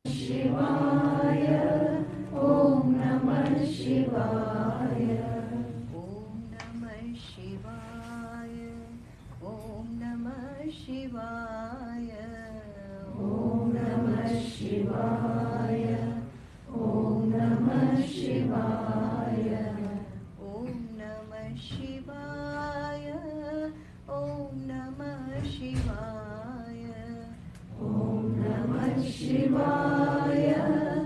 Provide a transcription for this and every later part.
Shivaya. Om Namah Shivaya. Om Namah Shivaya. Om Namah Shivaya. Om Namah Shivaya. Om Namah Shivaya. Om Namah Shivaya. Om Namah Shivaya. Om Namah Shivaya.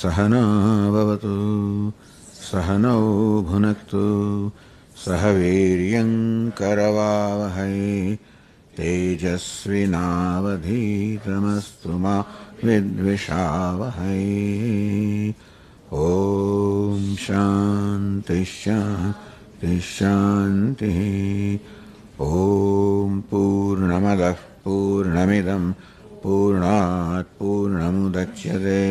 सहना भवतु सहनौ भुनक्तु सह वीर्यं करवावहै तेजस्विनावधीतमस्तु मा विद्विषावहै। ॐ शान्ति शान्ति शान्तिः। ॐ पूर्णमदः पूर्णमिदं पूर्णात् पूर्णमुदच्यते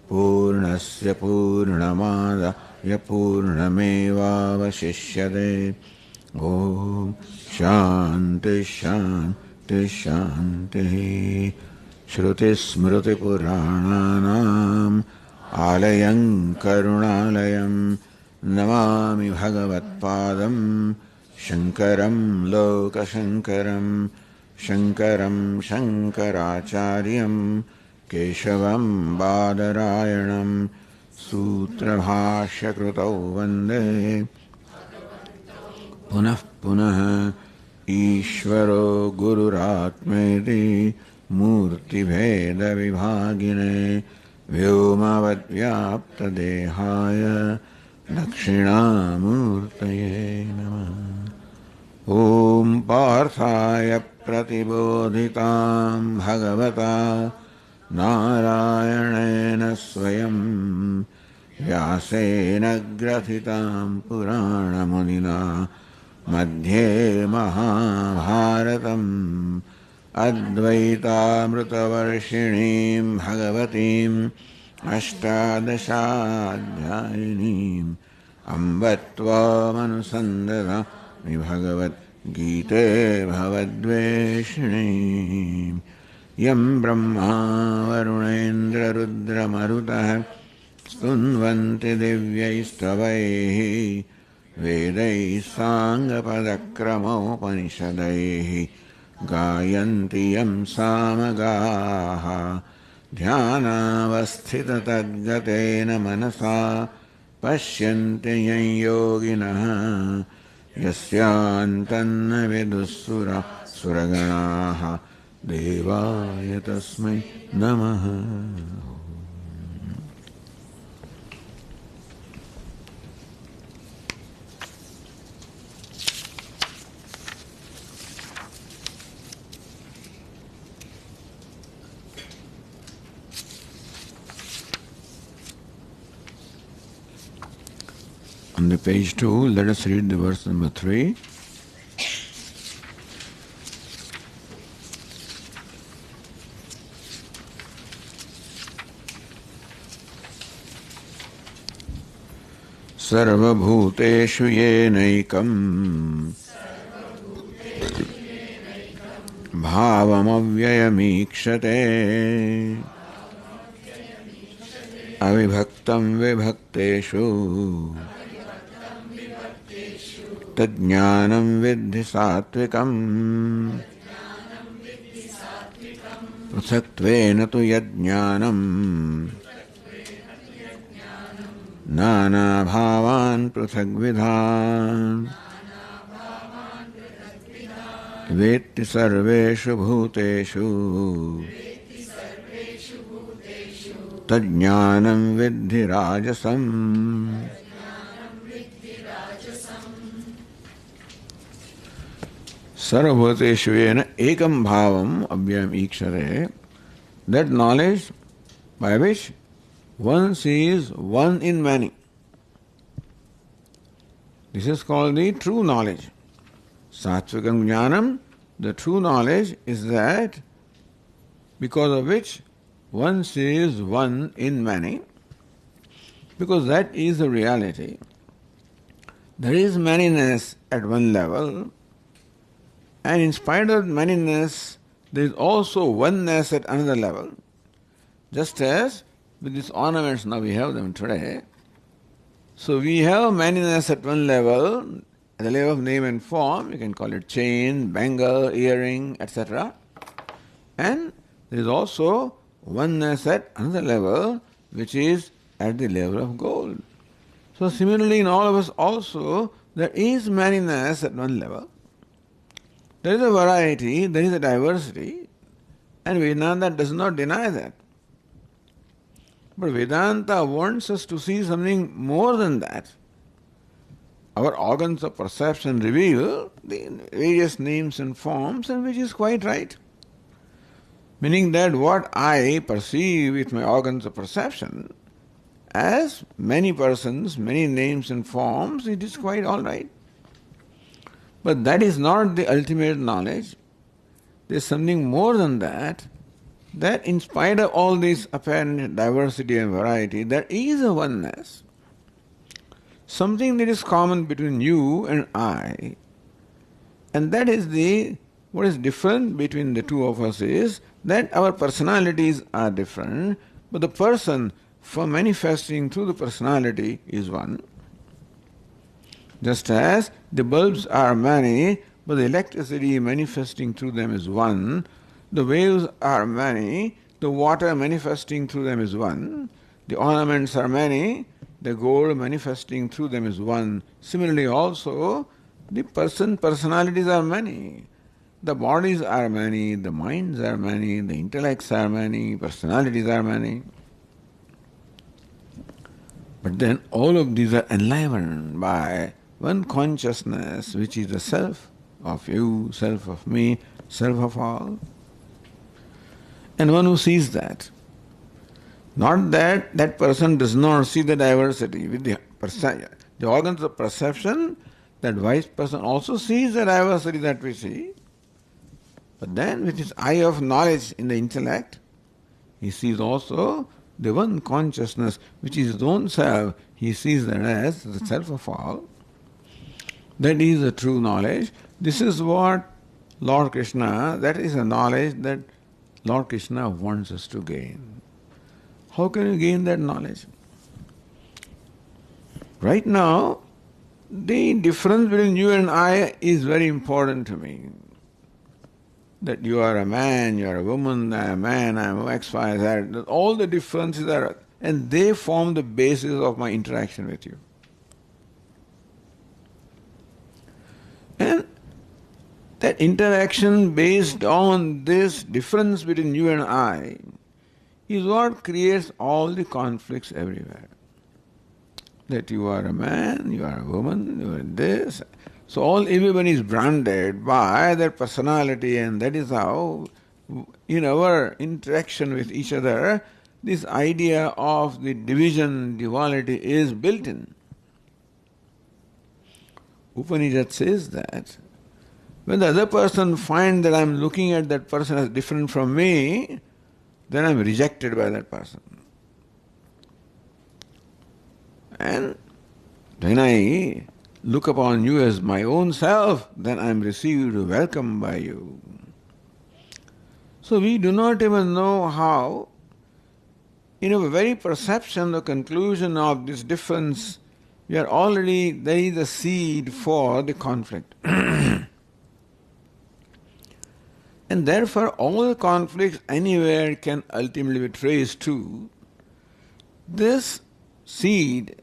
पूर्णस्य पूर्णमादाय पूर्णमेवावशिष्यते। ॐ शान्ति शान्ति शान्तिः। श्रुतिस्मृतिपुराणानाम् आलयं करुणालयं नमामि भगवत्पादं शङ्करं लोकशङ्करं शङ्करं शङ्कराचार्यं केशवं बादरायणं सूत्रभाष्यकृतौ वन्दे पुनः पुनः ईश्वरो गुरुरात्मेति मूर्तिभेदविभागिने व्योमवद्व्याप्तदेहाय दक्षिणामूर्तये नमः। ॐ पार्थाय प्रतिबोधितां भगवता नारायणेन स्वयं व्यासेन ग्रथितां पुराणमुनिना मध्ये महाभारतम् अद्वैतामृतवर्षिणीं भगवतीम् अष्टादशाध्यायिनीम् अम्ब त्वामनुसन्दधामि भगवद्गीते भवद्वेषिणीम्। यं ब्रह्मा वरुणेन्द्ररुद्रमरुतः स्तुन्वन्ति दिव्यैस्तवैः वेदैः साङ्गपदक्रमोपनिषदैः गायन्ति यं सामगाः ध्यानावस्थिततद्गतेन मनसा पश्यन्ति यं योगिनः यस्यान्तन्न विदुःसुरगणाः देवाय तस्मै नमः। On the page 2, let us read the verse number 3. सर्वभूतेषु येनैकं भावमव्ययमीक्षते अविभक्तं विभक्तेषु तज्ज्ञानं विद्धि सात्विकम्। पृथक्त्वेन तु यज्ञानं नानाभावान् पृथग्विधान् वेत्ति सर्वेषु भूतेषु तज्ज्ञानं विद्धि राजसम्। सर्वभूतेषु येन एकं भावम् अव्ययम् ईक्षते, that knowledge by which one sees one in many. This is called the true knowledge. Satvikam jnanam, the true knowledge is that because of which one sees one in many, because that is the reality. There is manyness at one level, and in spite of manyness, there is also oneness at another level. Just as with these ornaments, now we have them today. So we have manyness at one level, at the level of name and form, you can call it chain, bangle, earring, etc. And there is also oneness at another level, which is at the level of gold. So similarly in all of us also, there is manyness at one level. There is a variety, there is a diversity, and Vedanta does not deny that. But Vedanta wants us to see something more than that. Our organs of perception reveal the various names and forms, and which is quite right. Meaning that what I perceive with my organs of perception as many persons, many names and forms, it is quite all right. But that is not the ultimate knowledge. There is something more than that, that in spite of all this apparent diversity and variety, there is a oneness. Something that is common between you and I. And that is what is different between the two of us is that our personalities are different, but the person for manifesting through the personality is one. Just as the bulbs are many, but the electricity manifesting through them is one, the waves are many, the water manifesting through them is one, the ornaments are many, the gold manifesting through them is one. Similarly also, the personalities are many. The bodies are many, the minds are many, the intellects are many, personalities are many. But then all of these are enlivened by one consciousness, which is the self of you, self of me, self of all. And one who sees that. Not that that person does not see the diversity. With the organs of perception, that wise person also sees the diversity that we see. But then with his eye of knowledge in the intellect, he sees also the one consciousness which is his own self. He sees that as the self of all. That is the true knowledge. This is what Lord Krishna, that is a knowledge that Lord Krishna wants us to gain. How can you gain that knowledge? Right now, the difference between you and I is very important to me. That you are a man, you are a woman, I am a man, I am X, Y, Z. All the differences are, and they form the basis of my interaction with you. And that interaction based on this difference between you and I is what creates all the conflicts everywhere. That you are a man, you are a woman, you are this. So everybody is branded by their personality, and that is how in our interaction with each other, this idea of the division, duality is built in. Upanishad says that when the other person finds that I am looking at that person as different from me, then I am rejected by that person. And when I look upon you as my own self, then I am received, welcomed by you. So we do not even know how, in our very perception, the conclusion of this difference, there is a seed for the conflict. And therefore all the conflicts anywhere can ultimately be traced to this seed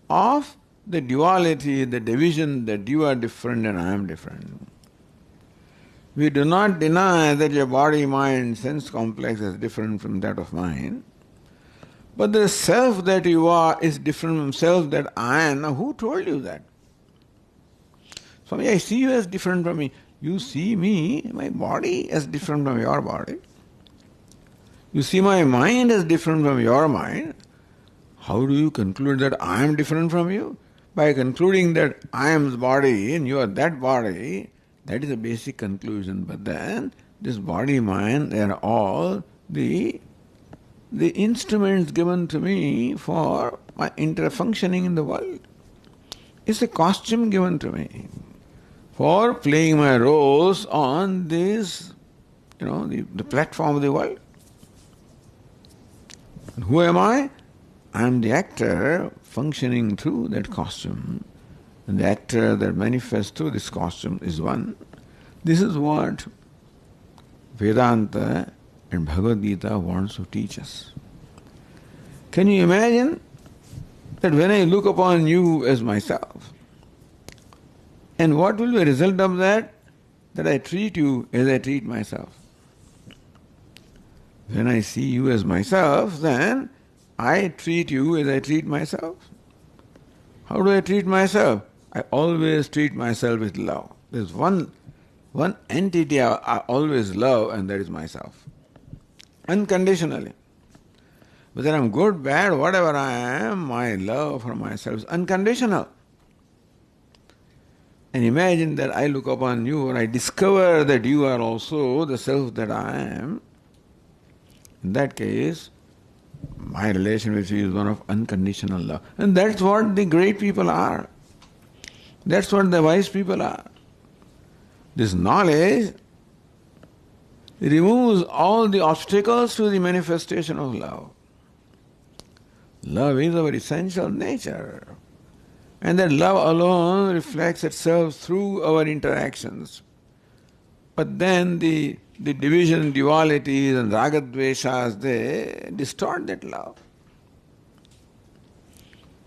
of the duality, the division that you are different and I am different. We do not deny that your body, mind, sense complex is different from that of mine. But the self that you are is different from self that I am. Now who told you that? Swami, I see you as different from me. You see me, my body, as different from your body. You see my mind as different from your mind. How do you conclude that I am different from you? By concluding that I am the body and you are that body, that is a basic conclusion. But then, this body, mind, they are all the instruments given to me for my interfunctioning in the world. It's a costume given to me for playing my roles on this, the platform of the world. And who am I? I am the actor functioning through that costume. And the actor that manifests through this costume is one. This is what Vedanta and Bhagavad Gita wants to teach us. Can you imagine that when I look upon you as myself, and what will be the result of that? That I treat you as I treat myself. When I see you as myself, then I treat you as I treat myself. How do I treat myself? I always treat myself with love. There's one entity I always love, and that is myself. Unconditionally. Whether I'm good, bad, whatever I am, my love for myself is unconditional. And imagine that I look upon you and I discover that you are also the self that I am. In that case, my relation with you is one of unconditional love. And that's what the great people are. That's what the wise people are. This knowledge removes all the obstacles to the manifestation of love. Love is our essential nature. And that love alone reflects itself through our interactions. But then the division, dualities and ragadveshas, they distort that love.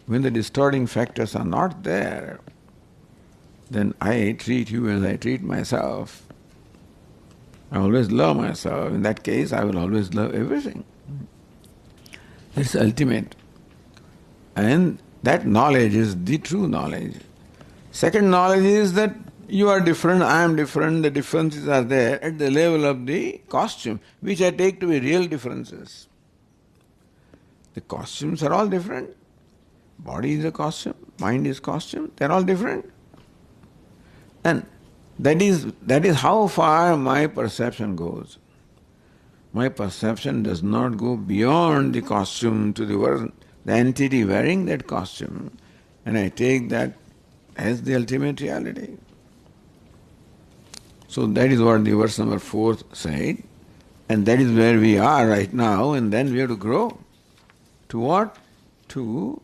When the distorting factors are not there, then I treat you as I treat myself. I always love myself. In that case, I will always love everything. That's ultimate. And that knowledge is the true knowledge. Second knowledge is that you are different, I am different, the differences are there at the level of the costume, which I take to be real differences. The costumes are all different. Body is a costume, mind is costume, they are all different. And that is how far my perception goes. My perception does not go beyond the costume to the entity wearing that costume, and I take that as the ultimate reality. So that is what the verse number 4 said, and that is where we are right now, and then we have to grow. To what? To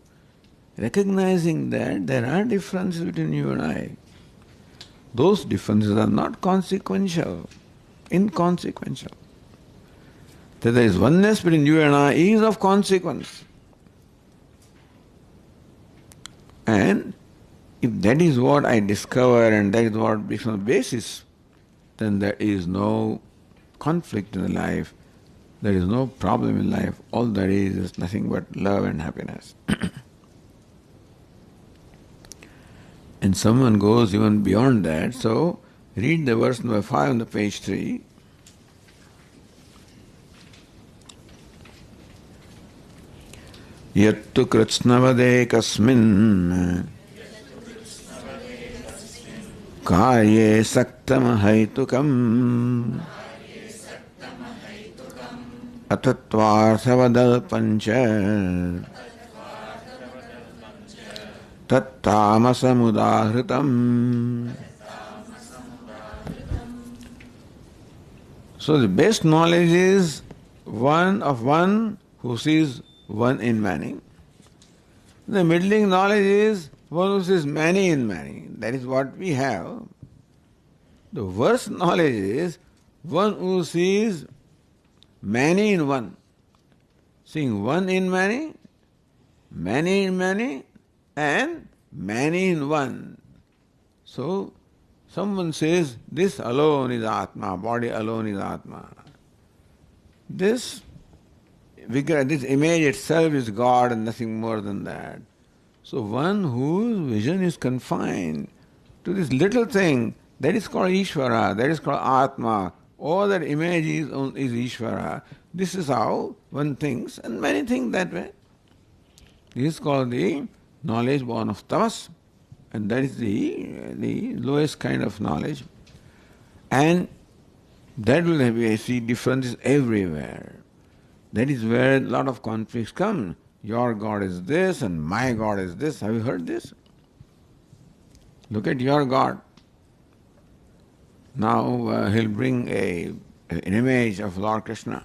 recognizing that there are differences between you and I. Those differences are not consequential, inconsequential. That there is oneness between you and I is of consequence. And if that is what I discover and that is what becomes the basis, then there is no conflict in life, there is no problem in life. All there is nothing but love and happiness. And someone goes even beyond that, so read the verse number 5 on the page 3. Yattu kritsnavade kasmin karye saktam haitukam atatvarthavadalpancha tattamasamudahritam. So the best knowledge is one who sees one in many. The middling knowledge is one who sees many in many. That is what we have. The worst knowledge is one who sees many in one. Seeing one in many in many, and many in one. So, someone says, this alone is Atma, body alone is Atma. This image itself is God and nothing more than that. So one whose vision is confined to this little thing, that is called Ishvara, that is called Atma. All that image is Ishvara. This is how one thinks, and many think that way. This is called the knowledge born of tamas, and that is the lowest kind of knowledge. And that will have, see differences everywhere. That is where a lot of conflicts come. Your God is this and my God is this. Have you heard this? Look at your God. Now he'll bring an image of Lord Krishna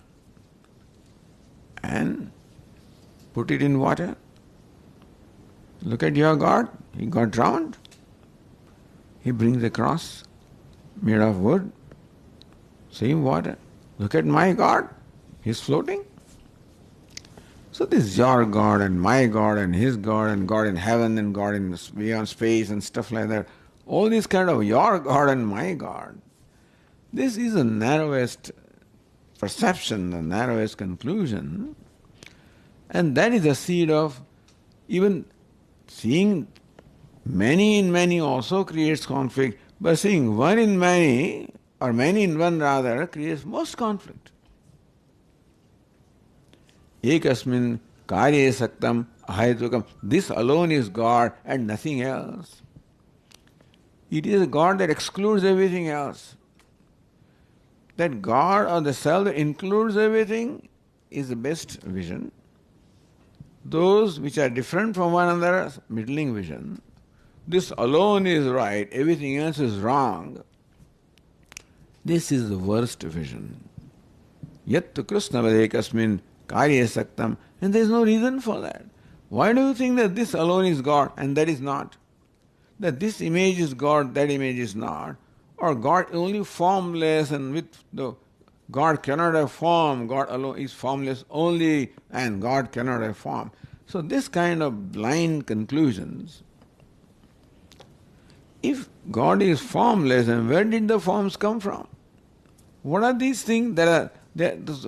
and put it in water. Look at your God. He got drowned. He brings a cross made of wood, same water. Look at my God. He's floating. So this is your God and my God and his God and God in heaven and God in beyond space and stuff like that. All this kind of your God and my God. This is the narrowest perception, the narrowest conclusion. And that is the seed of even seeing many in many also creates conflict, but seeing one in many, or many in one rather, creates most conflict. Ekasmin karye saktam ahetukam. This alone is God and nothing else. It is a God that excludes everything else. That God or the self that includes everything is the best vision. Those which are different from one another, middling vision. This alone is right, everything else is wrong. This is the worst vision. Yattu Krishna vadekasmin karye saktam. And there is no reason for that. Why do you think that this alone is God and that is not? That this image is God, that image is not? Or God is only formless and with the God cannot have form, God alone is formless only and God cannot have form. So this kind of blind conclusions. If God is formless, and where did the forms come from? What are these things that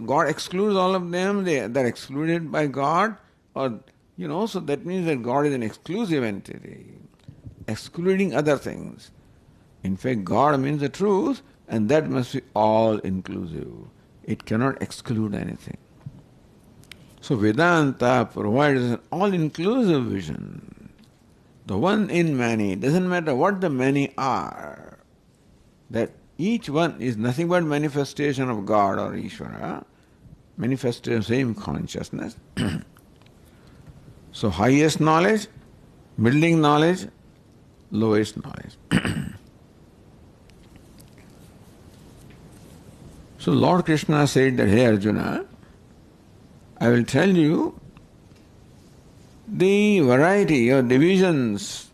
God excludes all of them, they're excluded by God? Or, so that means that God is an exclusive entity, excluding other things. In fact, God means the truth, and that must be all inclusive. It cannot exclude anything. So Vedanta provides an all-inclusive vision. The one in many, doesn't matter what the many are, that each one is nothing but manifestation of God or Ishvara, manifestation of same consciousness. So highest knowledge, middling knowledge, lowest knowledge. So Lord Krishna said that, hey Arjuna, I will tell you the variety of divisions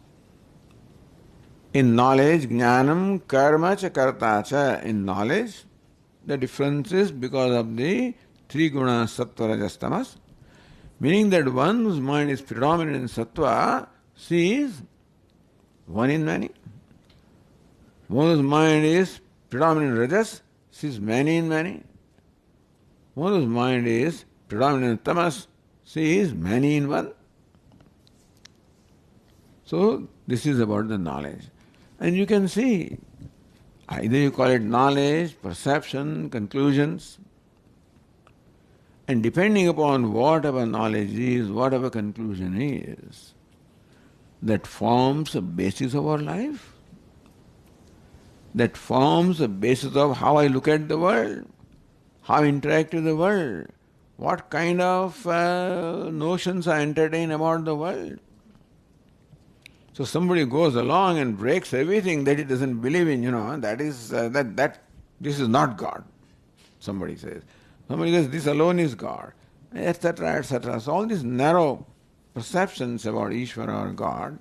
in knowledge, jnanam, karma cha karta cha. In knowledge, the difference is because of the three gunas, sattva, rajas, tamas. Meaning that one whose mind is predominant in sattva sees one in many. One whose mind is predominant in rajas sees many in many. One whose mind is predominant in tamas sees many in one. So this is about the knowledge. And you can see, either you call it knowledge, perception, conclusions, and depending upon whatever knowledge is, whatever conclusion is, that forms a basis of our life. That forms a basis of how I look at the world, how I interact with the world, what kind of notions I entertain about the world. So somebody goes along and breaks everything that he doesn't believe in, that is this is not God. Somebody says. Somebody says this alone is God, etc., etc. So all these narrow perceptions about Ishvara or God,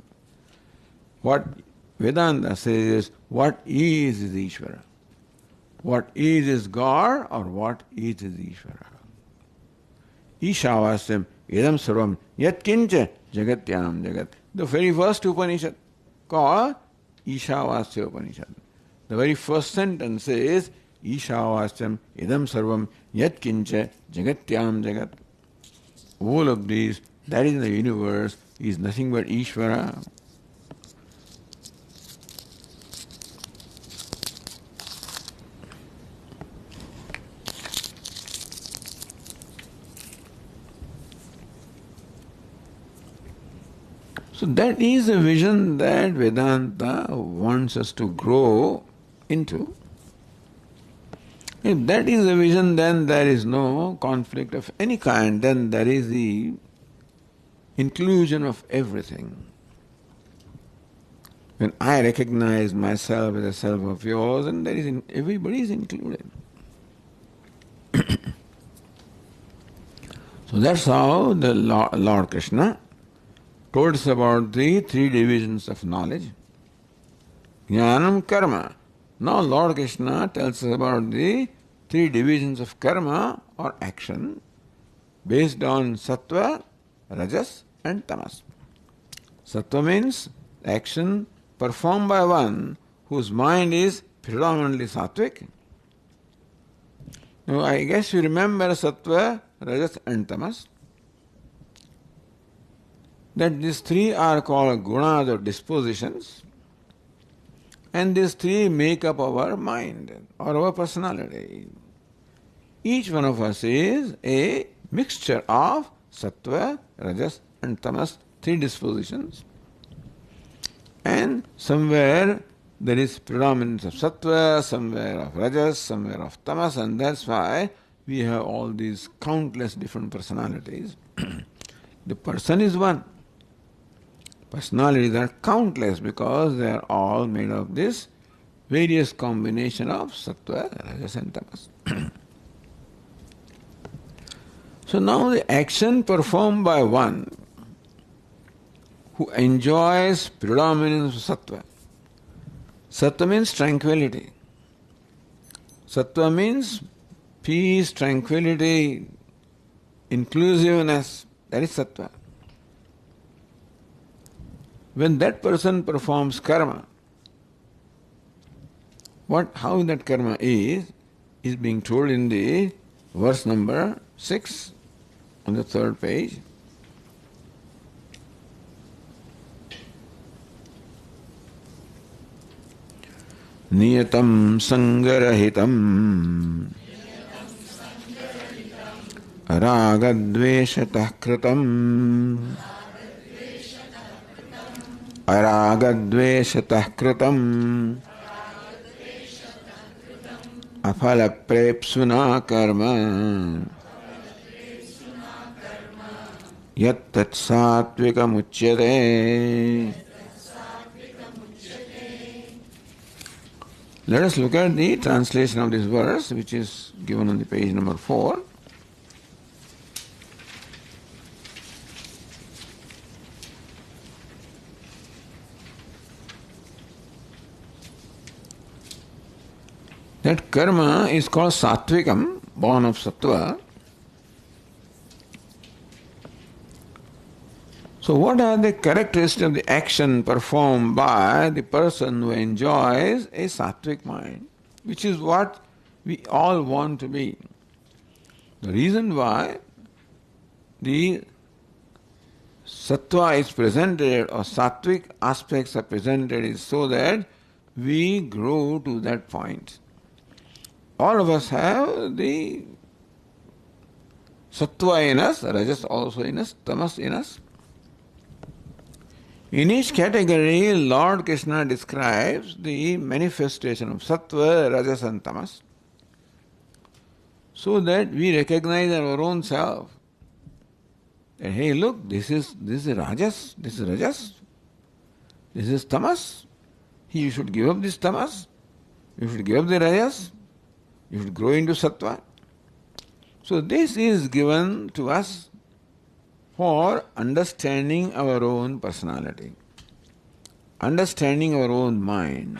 what Vedanta says is what is Ishvara. What is God or what is Ishvara. Ishavasyam idam sarvam yat kincha jagatyam jagat. The very first Upanishad called Ishavasya Upanishad. The very first sentence is Ishavasyam idam sarvam yat kincha jagatyam jagat. All of these, that is in the universe, is nothing but Ishvara. So that is a vision that Vedanta wants us to grow into. If that is a vision, then there is no conflict of any kind, then there is the inclusion of everything. When I recognize myself as a self of yours, and there is everybody is included. So that's how the Lord Krishna told us about the three divisions of knowledge. Jnanam, karma. Now Lord Krishna tells us about the three divisions of karma or action based on sattva, rajas and tamas. Sattva means action performed by one whose mind is predominantly sattvic. Now I guess you remember sattva, rajas and tamas. that these three are called gunas or dispositions, and these three make up our mind or our personality. Each one of us is a mixture of sattva, rajas and tamas, three dispositions. And somewhere there is predominance of sattva, somewhere of rajas, somewhere of tamas, and that's why we have all these countless different personalities. The person is one. Personalities are countless because they are all made of this various combination of sattva, rajas and tamas. So now the action performed by one who enjoys predominance of sattva. Sattva means tranquility. Sattva means peace, tranquility, inclusiveness. That is sattva. When that person performs karma, how that karma is being told in the verse number 6 on the third page. Niyatam sangarahitam aragadveshatah kritam aragadveshatah kritam afala prepsuna karma yat tat satvikam uchyate. Let us look at the translation of this verse, which is given on the page number 4. That karma is called satvikam, born of sattva. So what are the characteristics of the action performed by the person who enjoys a sattvic mind, which is what we all want to be? The reason why the sattva is presented or sattvic aspects are presented is so that we grow to that point. All of us have the sattva in us, rajas also in us, tamas in us. In each category, Lord Krishna describes the manifestation of sattva, rajas and tamas so that we recognize our own self. That, hey, look, this is rajas, this is rajas, this is tamas. You should give up this tamas, you should give up the rajas, you should grow into sattva. So this is given to us for understanding our own personality, understanding our own mind,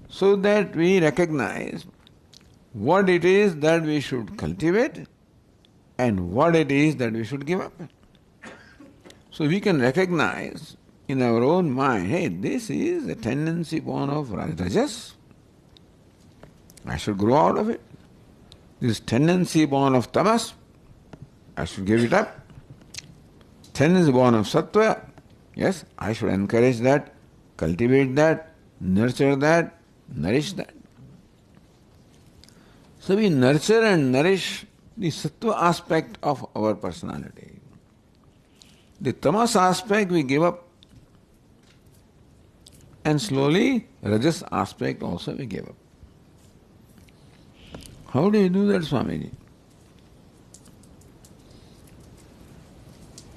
so that we recognize what it is that we should cultivate and what it is that we should give up. So we can recognize in our own mind, hey, this is a tendency born of rajas, I should grow out of it. This tendency born of tamas, I should give it up. Tendency born of sattva, yes, I should encourage that, cultivate that, nurture that, nourish that. So we nurture and nourish the sattva aspect of our personality. The tamas aspect we give up, and slowly rajas aspect also we give up. How do you do that, Swamiji?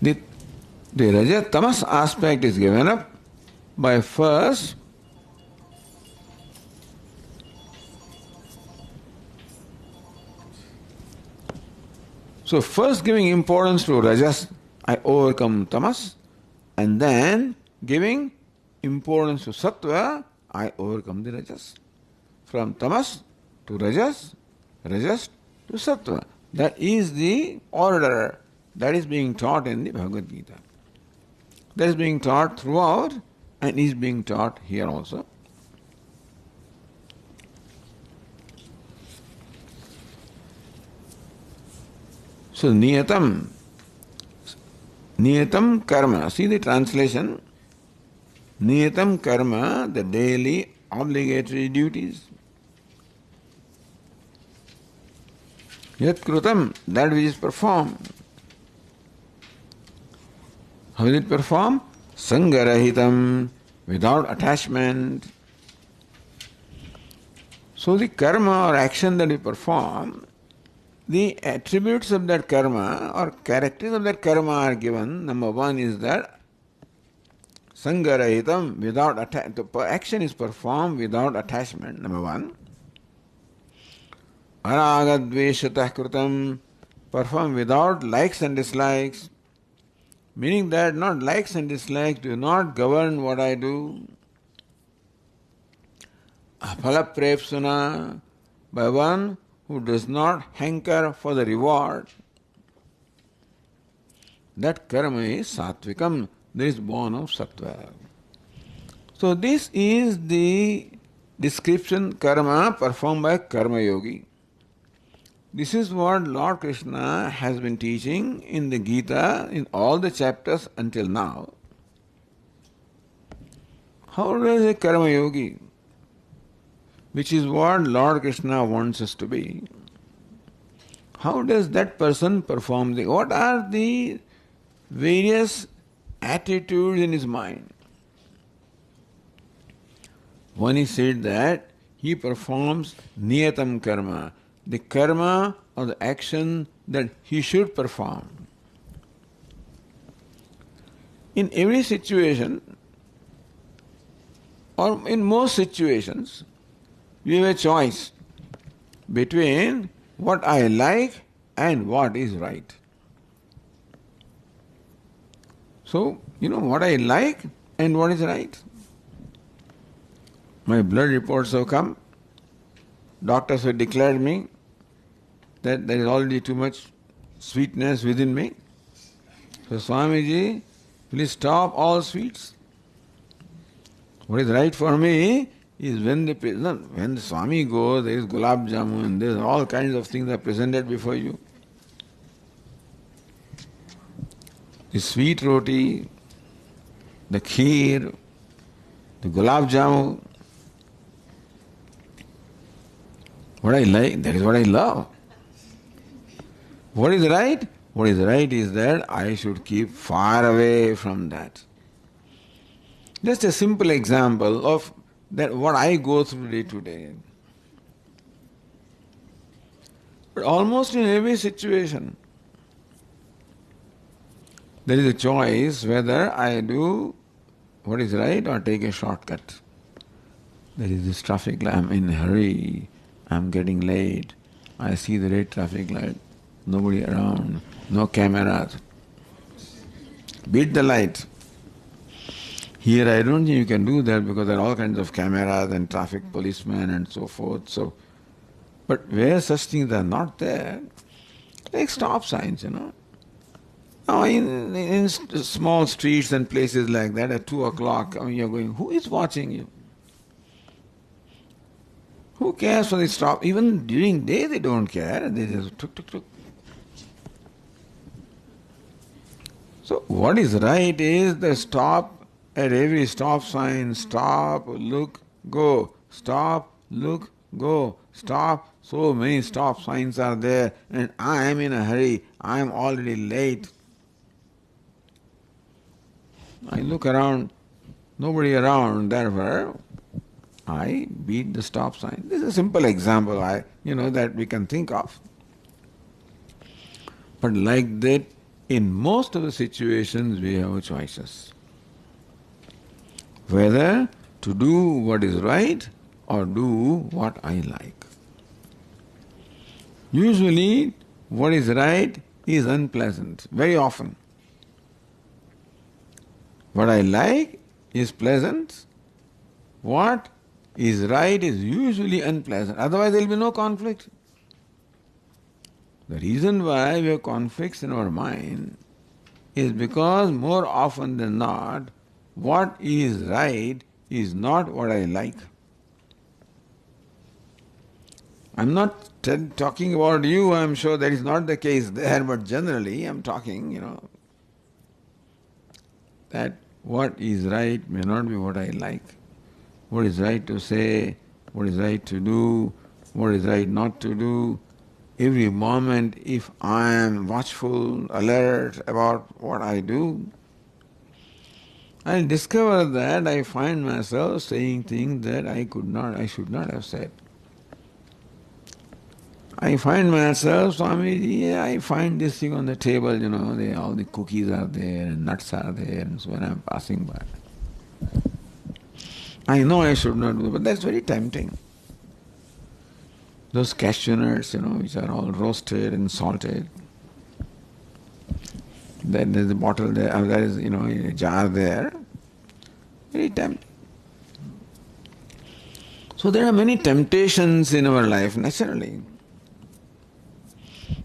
The rajas tamas aspect is given up by first giving importance to rajas, I overcome tamas, and then giving importance to sattva, I overcome the rajas. From tamas to rajas, rajas to sattva. That is the order that is being taught in the Bhagavad Gita. That is being taught throughout and is being taught here also. So niyatam, Niyatam karma. See the translation. Niyatam karma, the daily obligatory duties. Yat krutam, that which is performed. How is it performed? Sangarahitam, without attachment. So the karma or action that we perform, the attributes of that karma or characters of that karma are given. Number one is that sangarahitam, without attachment. The action is performed without attachment, number one. Aragadveshatah krutam, performed without likes and dislikes, meaning that not likes and dislikes do not govern what I do. Apalaprepsuna, by one who does not hanker for the reward. That karma is satvikam, that is born of sattva. So this is the description karma performed by karma yogi. This is what Lord Krishna has been teaching in the Gita in all the chapters until now. How does a karma yogi, which is what Lord Krishna wants us to be, how does that person perform what are the various attitudes in his mind? One is said that he performs niyatam karma, the karma or the action that he should perform. In every situation, or in most situations, we have a choice between what I like and what is right. So, what I like and what is right. My blood reports have come. Doctors have declared me that there is already too much sweetness within me. So Swamiji, please stop all sweets. What is right for me is when the Swami goes, there is gulab jamun, there is all kinds of things are presented before you. The sweet roti, the kheer, the gulab jamun. What I like, that is what I love. What is right? What is right is that I should keep far away from that. Just a simple example of that what I go through day to day. But almost in every situation, there is a choice whether I do what is right or take a shortcut. There is this traffic light, I'm in a hurry, I'm getting late, I see the red traffic light. Nobody around, no cameras. Beat the light. Here I don't think you can do that because there are all kinds of cameras and traffic policemen and so forth. But where such things are not there, like stop signs, Now in small streets and places like that at 2 o'clock, you're going, who is watching you? Who cares for the stop? Even during day they don't care, they just tuk tuk tuk. So what is right is the stop at every stop sign, stop, look, go, stop, look, go, stop. So many stop signs are there and I am in a hurry, I am already late. I look around, nobody around, therefore I beat the stop sign. This is a simple example that we can think of. But like that, in most of the situations we have choices. Whether to do what is right or do what I like. Usually what is right is unpleasant, very often. What I like is pleasant. What is right is usually unpleasant. Otherwise there will be no conflict. The reason why we have conflicts in our mind is because more often than not, what is right is not what I like. I'm not talking about you, I'm sure that is not the case there, but generally I'm talking, that what is right may not be what I like. What is right to say, what is right to do, what is right not to do. Every moment, if I am watchful, alert about what I do, I discover that I find myself saying things that I should not have said. I find myself, Swami, I find this thing on the table, all the cookies are there and nuts are there, and so when I'm passing by. I know I should not do, but that's very tempting. Those cashew nuts, which are all roasted and salted. Then there's a bottle there, there is, a jar there. Very tempting. So there are many temptations in our life, naturally.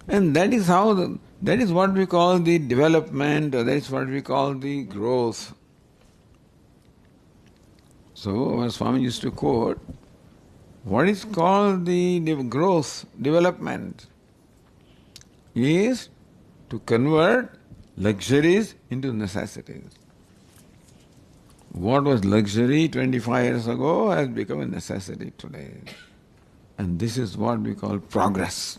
And that is what we call the development, or that is what we call the growth. So our Swami used to quote, what is called the growth, development, is to convert luxuries into necessities. What was luxury 25 years ago has become a necessity today. And this is what we call progress.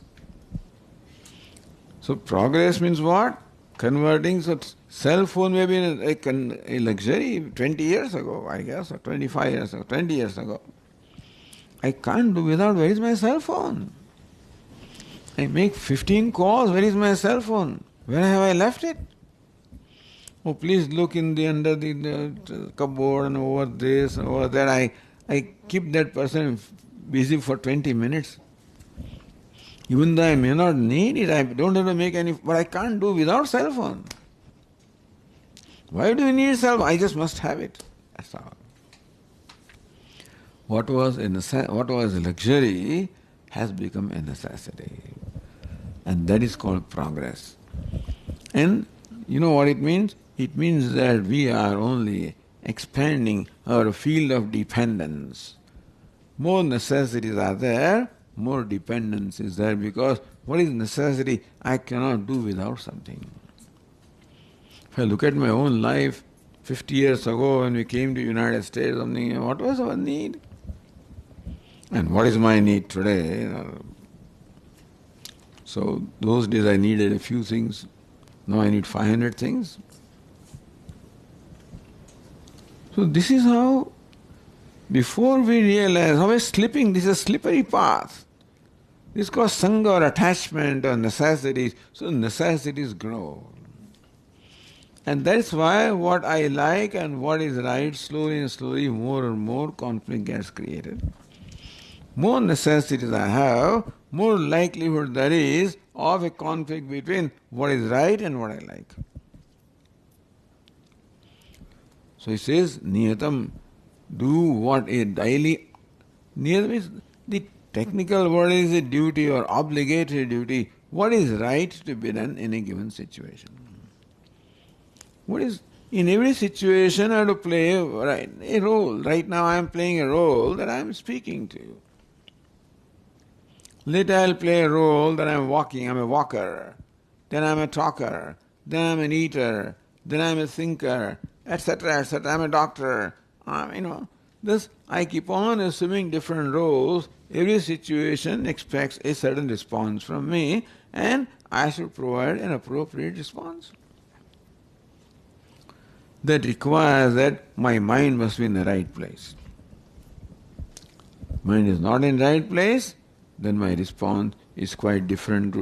So progress means what? Converting, so cell phone may be a luxury 20 years ago, I guess, or 25 years ago, 20 years ago. I can't do without, where is my cell phone? I make 15 calls, where is my cell phone? Where have I left it? Oh, please look under the cupboard and over this and over that. I keep that person busy for 20 minutes. Even though I may not need it, I don't have to make any, but I can't do without cell phone. Why do you need cell phone? I just must have it. That's all. What was a luxury has become a necessity. And that is called progress. And you know what it means? It means that we are only expanding our field of dependence. More necessities are there, more dependence is there, because what is necessity? I cannot do without something. If I look at my own life, 50 years ago when we came to United States, what was our need? And what is my need today? So those days I needed a few things, now I need 500 things. So this is how, before we realize how we're slipping, this is a slippery path. This is called sangha or attachment or necessities. So necessities grow. And that's why what I like and what is right, slowly and slowly, more and more conflict gets created. More necessities I have, more likelihood there is of a conflict between what is right and what I like. So he says, niyatam, do what is daily. Niyatam is the technical word is a duty or obligatory duty. What is right to be done in a given situation? What is, in every situation I have to play a role. Right now I am playing a role that I am speaking to you. Later I'll play a role that I'm walking, I'm a walker. Then I'm a talker. Then I'm an eater. Then I'm a thinker, etc., etc. I'm a doctor. This I keep on assuming different roles. Every situation expects a certain response from me, and I should provide an appropriate response. That requires that my mind must be in the right place. Mind is not in the right place, then my response is quite different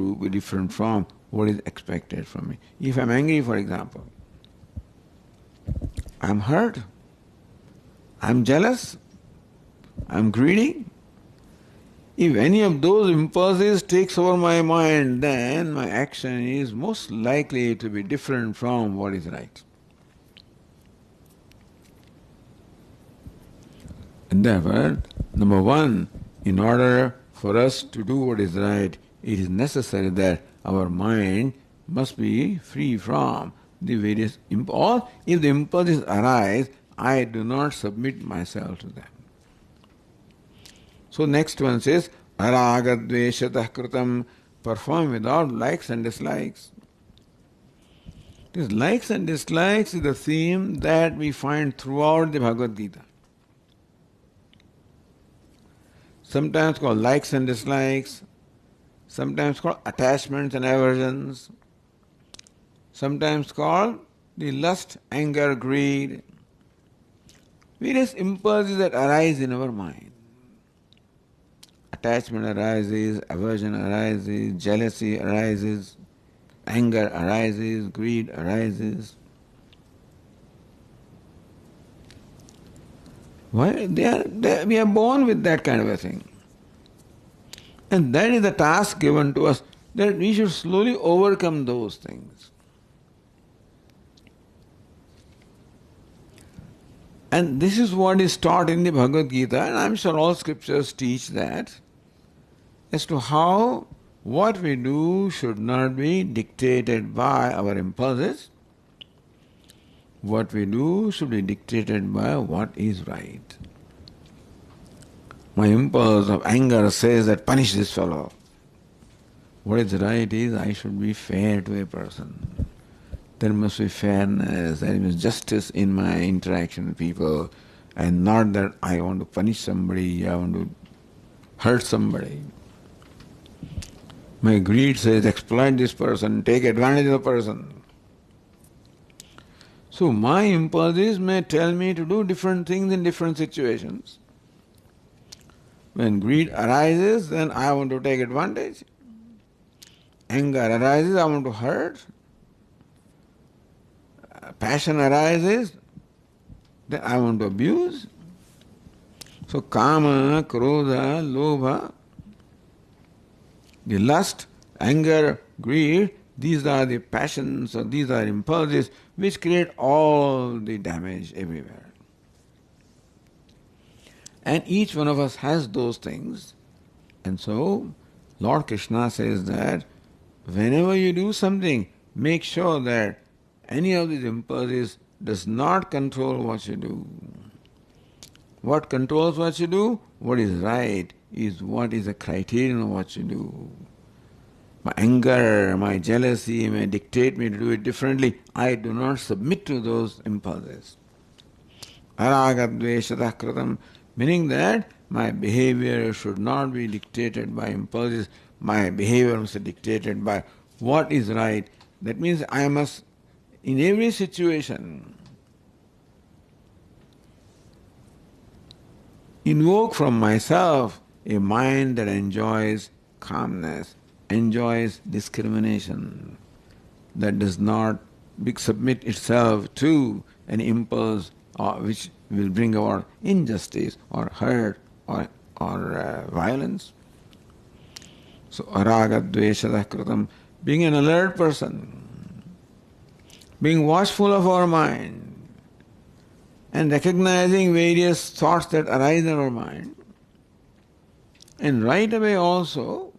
from what is expected from me. If I'm angry, for example, I'm hurt, I'm jealous, I'm greedy. If any of those impulses takes over my mind, then my action is most likely to be different from what is right. And therefore, number one, in order for us to do what is right, it is necessary that our mind must be free from the various impulses. If the impulses arise, I do not submit myself to them. So next one says, aragadveshatah kritam, perform without likes and dislikes. These likes and dislikes is the theme that we find throughout the Bhagavad Gita. Sometimes called likes and dislikes, sometimes called attachments and aversions, sometimes called the lust, anger, greed, various impulses that arise in our mind. Attachment arises, aversion arises, jealousy arises, anger arises, greed arises. Why? We are born with that kind of a thing. And that is the task given to us, that we should slowly overcome those things. And this is what is taught in the Bhagavad Gita, and I'm sure all scriptures teach that, as to how what we do should not be dictated by our impulses. What we do should be dictated by what is right. My impulse of anger says that punish this fellow. What is right is I should be fair to a person. There must be fairness, there is justice in my interaction with people, and not that I want to punish somebody, I want to hurt somebody. My greed says exploit this person, take advantage of the person. So my impulses may tell me to do different things in different situations. When greed arises, then I want to take advantage. Anger arises, I want to hurt. Passion arises, then I want to abuse. So kama, krodha, lobha, the lust, anger, greed, these are the passions or these are impulses which create all the damage everywhere. And each one of us has those things. And so Lord Krishna says that whenever you do something, make sure that any of these impulses does not control what you do. What controls what you do? What is right is what is the criterion of what you do. My anger, my jealousy may dictate me to do it differently. I do not submit to those impulses. Aragadveshatah kratam, meaning that my behavior should not be dictated by impulses. My behavior must be dictated by what is right. That means I must, in every situation, invoke from myself a mind that enjoys calmness, enjoys discrimination, that does not submit itself to an impulse which will bring about injustice or hurt or violence. So aragadveshatah kratam, being an alert person, being watchful of our mind, and recognizing various thoughts that arise in our mind, and right away also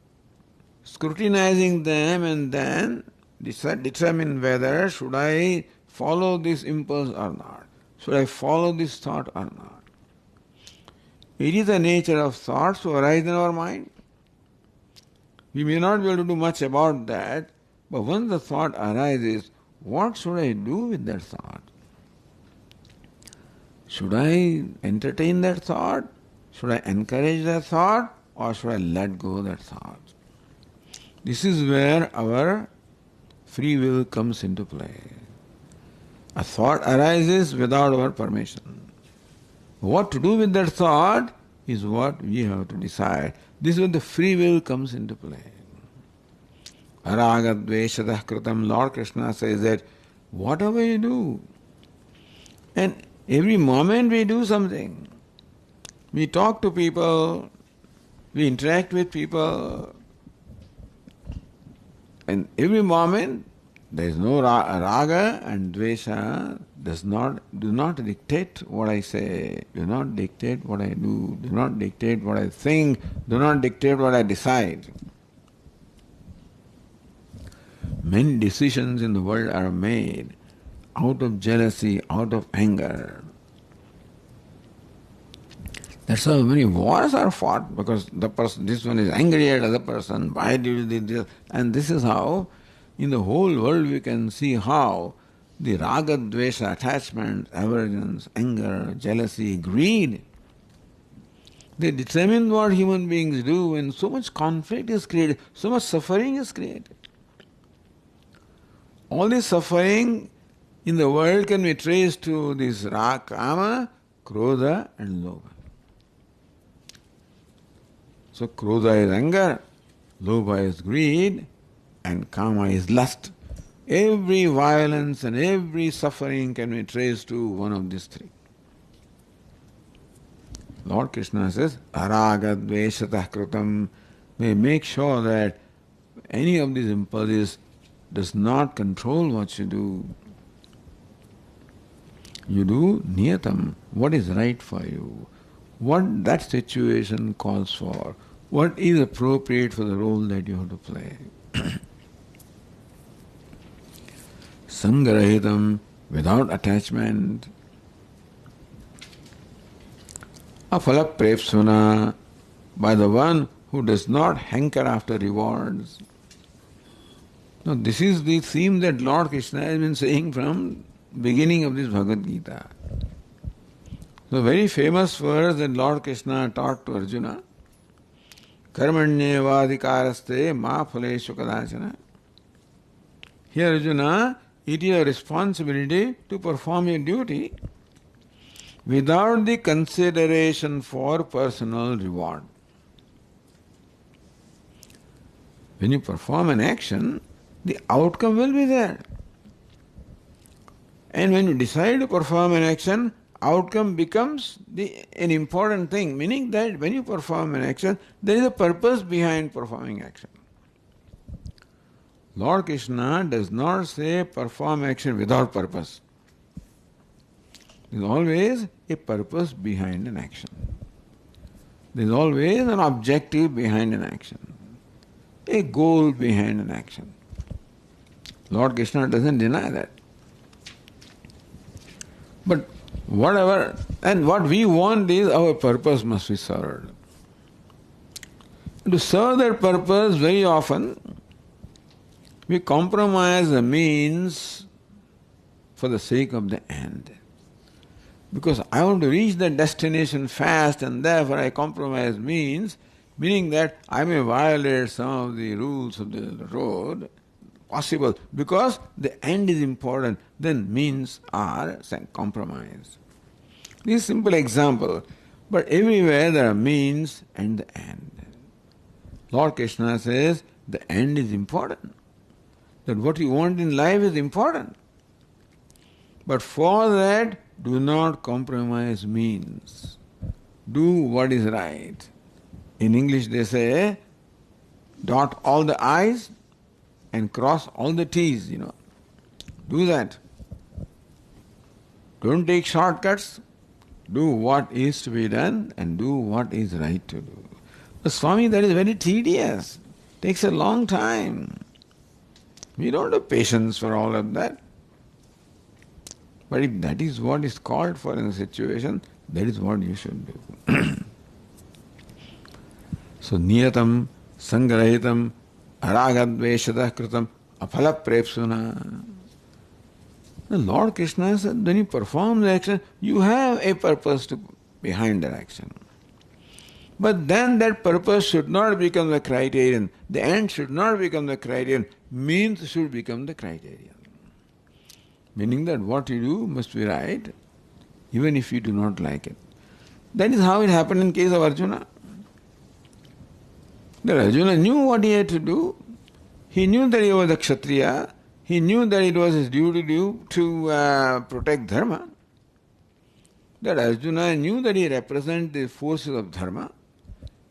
scrutinizing them and then determine whether should I follow this impulse or not, should I follow this thought or not. It is the nature of thoughts to arise in our mind. We may not be able to do much about that, but once the thought arises, what should I do with that thought? Should I entertain that thought? Should I encourage that thought? Or should I let go of that thought? This is where our free will comes into play. A thought arises without our permission. What to do with that thought is what we have to decide. This is where the free will comes into play. Aragadveshatah kratam, Lord Krishna says that whatever you do, and every moment we do something, we talk to people, we interact with people, and every moment there is no raga and dvesha do not dictate what I say, do not dictate what I do not dictate what I think, do not dictate what I decide. Many decisions in the world are made out of jealousy, out of anger. That's how many wars are fought, because this one is angry at the other person, why did you do this? And this is how in the whole world we can see how the raga, dvesha, attachment, aversions, anger, jealousy, greed, they determine what human beings do when so much conflict is created, so much suffering is created. All this suffering in the world can be traced to this raga, kama, krodha and lobha. So krodha is anger, lobha is greed, and kama is lust. Every violence and every suffering can be traced to one of these three. Lord Krishna says, araga dveshatah kritam. May make sure that any of these impulses does not control what you do. You do niyatam, what is right for you, what that situation calls for, what is appropriate for the role that you have to play. Sangarahitam, without attachment. Afala prepsuna, by the one who does not hanker after rewards. Now this is the theme that Lord Krishna has been saying from beginning of this Bhagavad Gita. The very famous verse that Lord Krishna taught to Arjuna, Karmanyevadikaraste ma phaleshu kadachana. Here Arjuna, it is your responsibility to perform your duty without the consideration for personal reward. When you perform an action, the outcome will be there. And when you decide to perform an action, outcome becomes an important thing, meaning that when you perform an action, there is a purpose behind performing action. Lord Krishna does not say perform action without purpose. There is always a purpose behind an action. There is always an objective behind an action, a goal behind an action. Lord Krishna doesn't deny that. But whatever, and what we want is our purpose must be served. To serve that purpose, very often we compromise the means for the sake of the end. Because I want to reach that destination fast and therefore I compromise means, meaning that I may violate some of the rules of the road, possible, because the end is important, then means are compromised. This is a simple example, but everywhere there are means and the end. Lord Krishna says the end is important, that what you want in life is important. But for that, do not compromise means. Do what is right. In English they say, dot all the I's and cross all the T's, Do that. Don't take shortcuts. Do what is to be done and do what is right to do. But Swami, that is very tedious. Takes a long time. We don't have patience for all of that. But if that is what is called for in a situation, that is what you should do. So, niyatam, sangarahitam, aragadveshadah kritam, aphala prepsuna. The Lord Krishna said, when you perform the action, you have a purpose behind that action. But then that purpose should not become the criterion. The end should not become the criterion. Means should become the criterion. Meaning that what you do must be right, even if you do not like it. That is how it happened in case of Arjuna. That Arjuna knew what he had to do. He knew that he was a Kshatriya. He knew that it was his duty to protect Dharma. That Arjuna knew that he represented the forces of Dharma.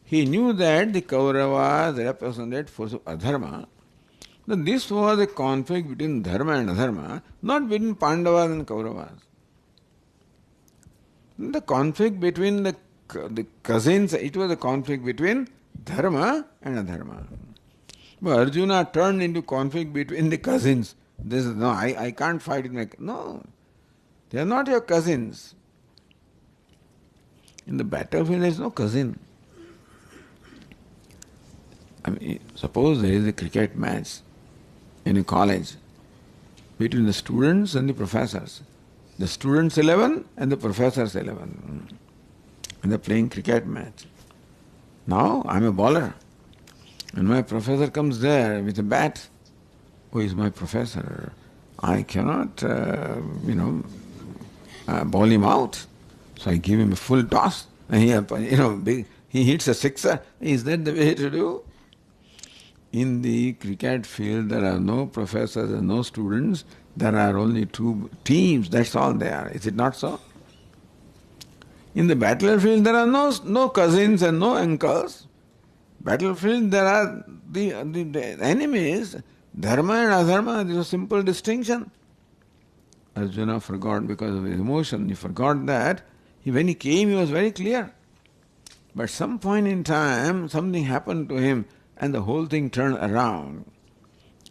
He knew that the Kauravas represented forces of Adharma. That this was a conflict between Dharma and Adharma, not between Pandavas and Kauravas. The conflict between the cousins, it was a conflict between Dharma and Adharma. But Arjuna turned into conflict between the cousins. This is, no, I can't fight with my... No, they are not your cousins. In the battlefield there is no cousin. I mean, suppose there is a cricket match in a college between the students and the professors. The students 11 and the professors 11. And they're playing cricket match. Now I'm a bowler. And my professor comes there with a bat. Who is my professor? I cannot, bowl him out. So I give him a full toss. And he hits a sixer. Is that the way to do? In the cricket field, there are no professors and no students. There are only two teams. That's all there are. Is it not so? In the battlefield, there are no cousins and no uncles. Battlefield, there are the enemies. Dharma and adharma, this is a simple distinction. Arjuna forgot because of his emotion. He forgot that. When he came, he was very clear. But some point in time, something happened to him and the whole thing turned around.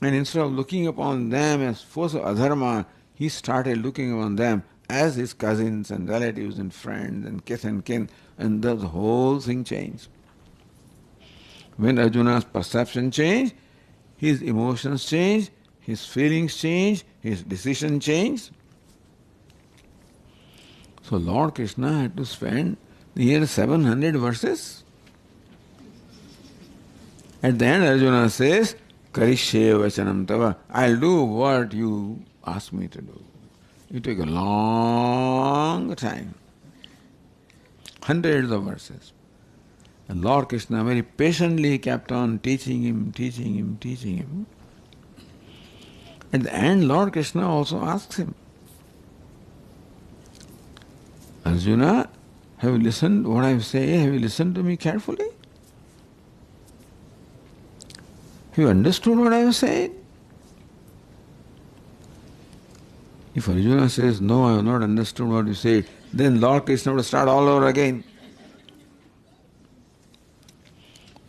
And instead of looking upon them as force of adharma, he started looking upon them as his cousins and relatives and friends and kith and kin, and the whole thing changed. When Arjuna's perception changed, his emotions changed, his feelings changed, his decision changed. So Lord Krishna had to spend nearly 700 verses. At the end, Arjuna says, Karishye vachanam tava, I'll do what you ask me to do. It took a long time, hundreds of verses. And Lord Krishna very patiently kept on teaching him. At the end, Lord Krishna also asks him, Arjuna, have you listened to what I say? Have you listened to me carefully? Have you understood what I have said? If Arjuna says, no, I have not understood what you said, then Lord Krishna would start all over again.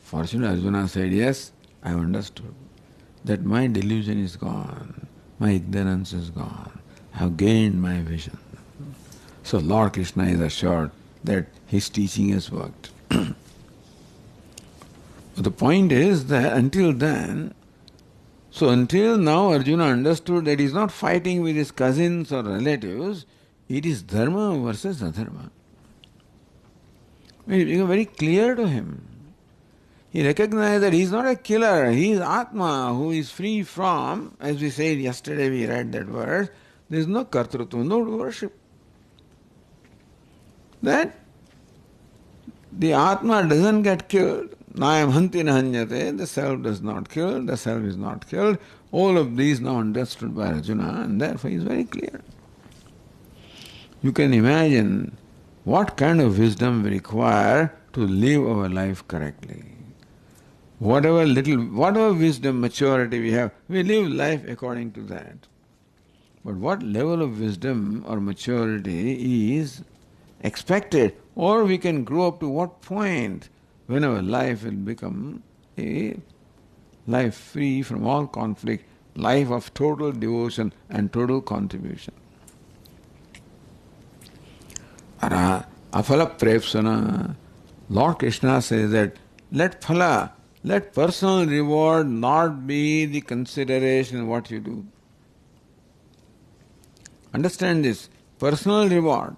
Fortunately, Arjuna said, yes, I have understood that my delusion is gone, my ignorance is gone, I have gained my vision. So Lord Krishna is assured that his teaching has worked. The point is that until now Arjuna understood that he is not fighting with his cousins or relatives, it is dharma versus adharma. It became very clear to him. He recognized that he is not a killer, he is Atma who is free from, as we said yesterday, we read that verse, there is no kartrutva, no worship. That the Atma doesn't get killed. Nayam hanti nahanyate, the self does not kill, the self is not killed. All of these now understood by Arjuna, and therefore he is very clear. You can imagine what kind of wisdom we require to live our life correctly. Whatever wisdom, maturity we have, we live life according to that. But what level of wisdom or maturity is expected, or we can grow up to what point when our life will become a life free from all conflict, life of total devotion and total contribution. Ara aphala prepsana. Lord Krishna says that let personal reward not be the consideration in what you do. Understand this, personal reward.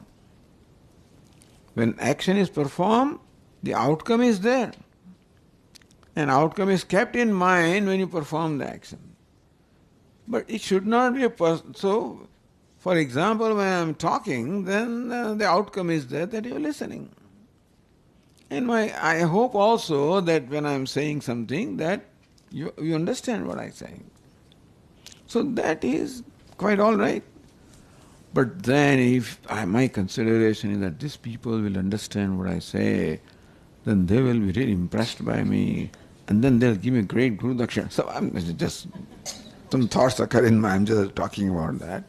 When action is performed, the outcome is there. And outcome is kept in mind when you perform the action. But it should not be so, for example, when I am talking, then the outcome is there that you are listening. And I hope also that when I am saying something that you understand what I am saying. So that is quite all right. But then if my consideration is that these people will understand what I say, then they will be really impressed by me, and then they'll give me a great Guru Dakshina. So I'm just, some thoughts occur in my, I'm just talking about that.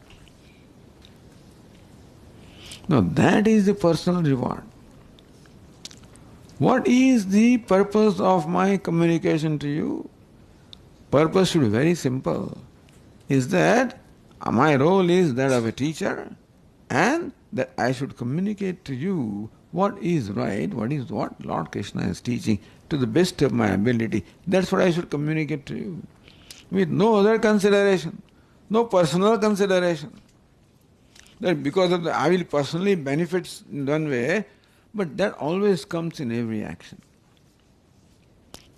No, that is the personal reward. What is the purpose of my communication to you? Purpose should be very simple. Is that my role is that of a teacher, and that I should communicate to you what is right, what Lord Krishna is teaching to the best of my ability. That's what I should communicate to you. With no other consideration. No personal consideration. That because of I will personally benefit in one way, but that always comes in every action.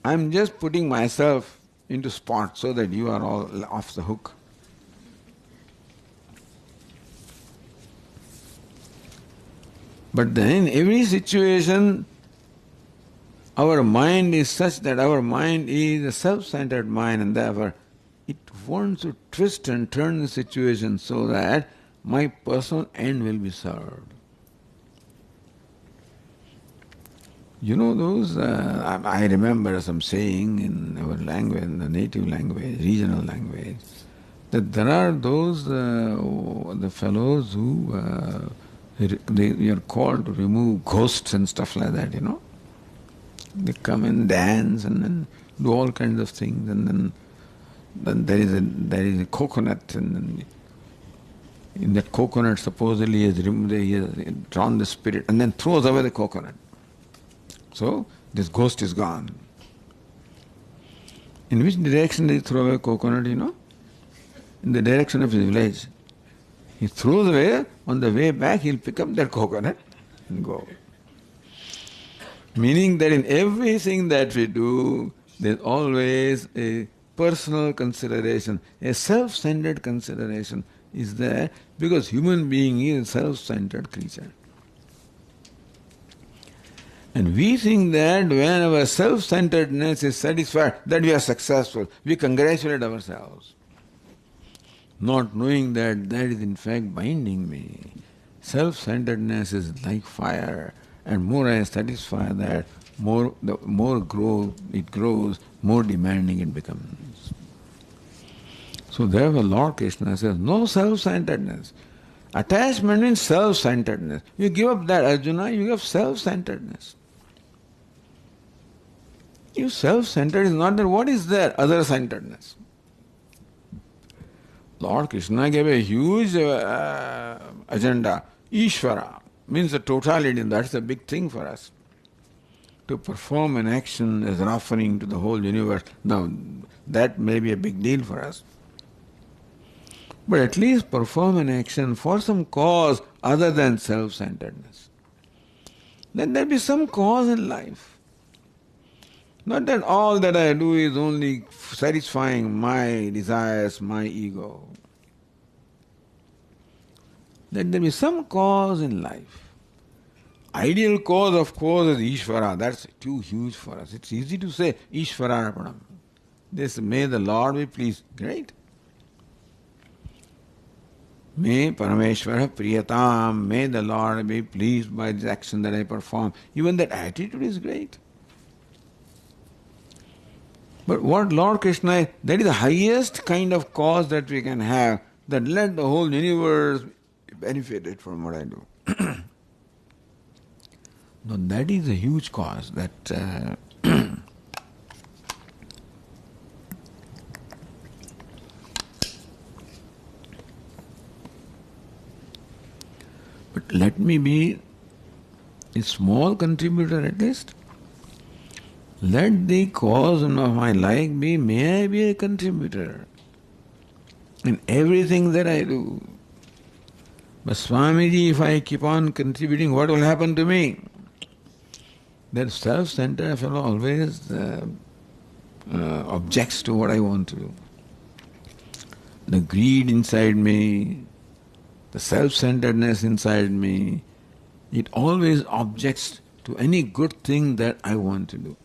I'm just putting myself into spot so that you are all off the hook. But then in every situation, our mind is such that our mind is a self-centered mind, and therefore it wants to twist and turn the situation so that my personal end will be served. You know those, I remember some saying in our language, in the native language, regional language, that there are those, the fellows who, they are called to remove ghosts and stuff like that, you know. They come and dance and then do all kinds of things, and then there is a coconut, and then in that coconut supposedly he has drawn the spirit and then throws away the coconut. So this ghost is gone. In which direction did he throw away coconut, you know? In the direction of his village. He throws away, on the way back he'll pick up that coconut and go. Meaning that in everything that we do, there's always a personal consideration, a self-centered consideration is there, because human being is a self-centered creature. And we think that when our self-centeredness is satisfied, that we are successful. We congratulate ourselves, not knowing that that is in fact binding me. Self-centeredness is like fire, and more I satisfy that, the more it grows, more demanding it becomes. So therefore Lord Krishna says, no self-centeredness. Attachment means self-centeredness. You give up that, Arjuna, you give self-centeredness. If self-centered is not there, what is there? Other-centeredness. Lord Krishna gave a huge agenda. Ishvara means the totality, and that's a big thing for us. To perform an action as an offering to the whole universe. Now, that may be a big deal for us. But at least perform an action for some cause other than self-centeredness. Let there be some cause in life. Not that all that I do is only satisfying my desires, my ego. Let there be some cause in life. Ideal cause, of course, is Ishvara. That's too huge for us. It's easy to say Ishvararpanam. This, may the Lord be pleased. Great. May Parameshvara Priyatam, may the Lord be pleased by this action that I perform. Even that attitude is great. But what Lord Krishna is, that is the highest kind of cause that we can have, that let the whole universe be benefited from what I do. Now that is a huge cause that but let me be a small contributor at least. Let the cause of my life be, may I be a contributor in everything that I do. But Swamiji, if I keep on contributing, what will happen to me? That self-centered fellow always objects to what I want to do. The greed inside me, the self-centeredness inside me, it always objects to any good thing that I want to do.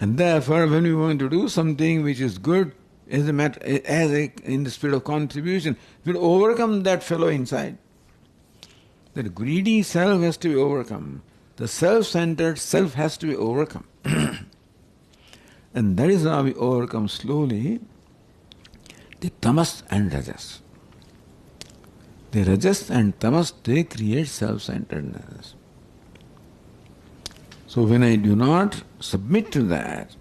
And therefore, when we want to do something which is good, in the spirit of contribution, we'll overcome that fellow inside. That greedy self has to be overcome. The self-centered self has to be overcome. And that is how we overcome slowly the tamas and rajas. The rajas and tamas, they create self-centeredness. So when I do not submit to that,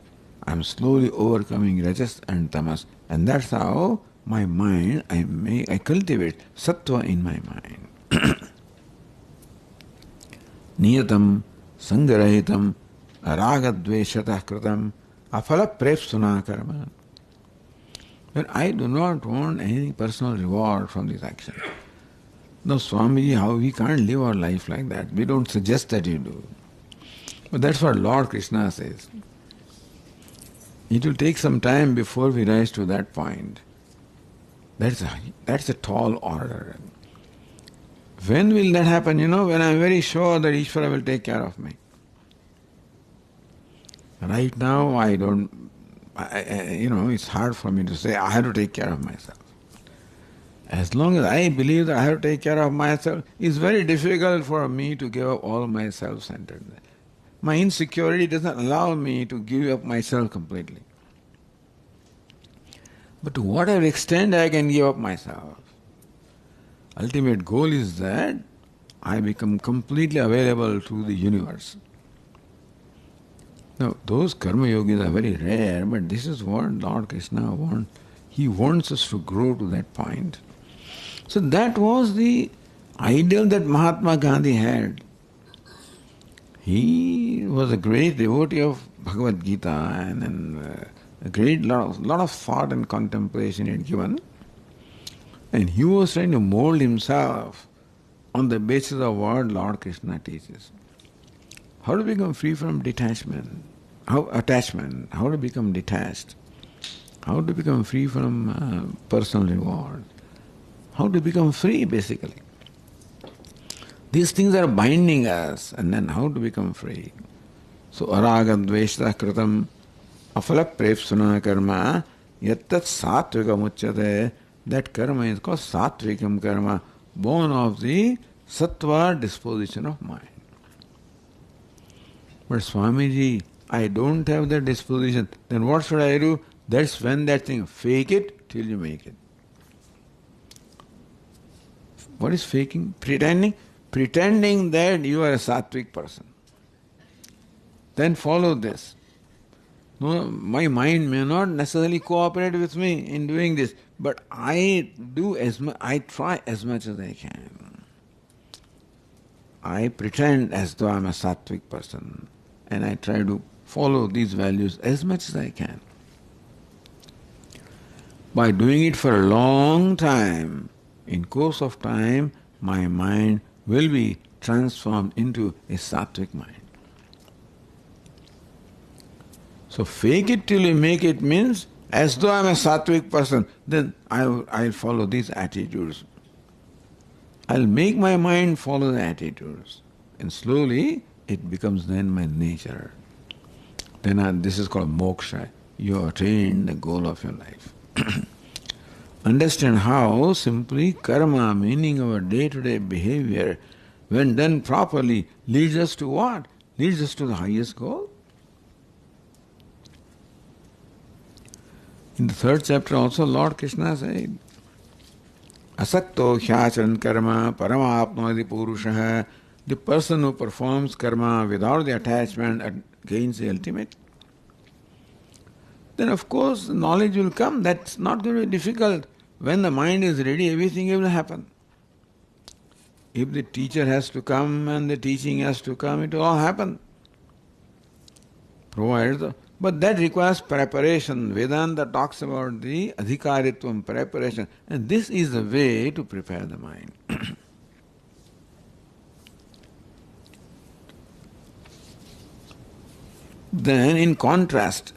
I am slowly overcoming rajas and tamas, and that's how my mind, I cultivate sattva in my mind. Niyatam sangarahitam aragadveshatah kritam afala prepsuna karma. But I do not want any personal reward from this action. Now, Swamiji, how we can't live our life like that. We don't suggest that you do. But that's what Lord Krishna says. It will take some time before we rise to that point. That's a tall order. When will that happen? When I'm very sure that Ishvara will take care of me. Right now, it's hard for me to say I have to take care of myself. As long as I believe that I have to take care of myself, it's very difficult for me to give up all my self-centeredness. My insecurity doesn't allow me to give up myself completely. But to whatever extent I can give up myself, ultimate goal is that I become completely available to the universe. Now, those karma yogis are very rare, but this is what Lord Krishna wants. He wants us to grow to that point. So that was the ideal that Mahatma Gandhi had. He was a great devotee of Bhagavad Gita and a great lot of thought and contemplation he had given. And he was trying to mold himself on the basis of what Lord Krishna teaches. How to become free from attachment, how to become detached, how to become free from personal reward, how to become free basically. These things are binding us, and then how to become free. So araga dveshta kritam afala prepsuna karma yattat satvikam uchyate. That karma is called satvikam karma, born of the sattva disposition of mind. But Swamiji, I don't have that disposition. Then what should I do? That's when that thing, fake it till you make it. What is faking? Pretending? Pretending that you are a sattvic person. Then follow this. No, my mind may not necessarily cooperate with me in doing this, but I try as much as I can. I pretend as though I'm a sattvic person, and I try to follow these values as much as I can. By doing it for a long time, in course of time, my mind will be transformed into a sattvic mind. So fake it till you make it means as though I'm a sattvic person, then I'll follow these attitudes. I'll make my mind follow the attitudes. And slowly it becomes then my nature. Then this is called moksha. You attain the goal of your life. Understand how simply karma, meaning our day-to-day behavior, when done properly, leads us to what? Leads us to the highest goal. In the third chapter also Lord Krishna said, Asakto hyacharan karma paramapnodi purushaha. The person who performs karma without the attachment gains the ultimate. Then of course knowledge will come. That's not going to be difficult. When the mind is ready, everything will happen. If the teacher has to come and the teaching has to come, it will all happen. But that requires preparation. Vedanta talks about the adhikaritvam, preparation. And this is the way to prepare the mind. Then in contrast,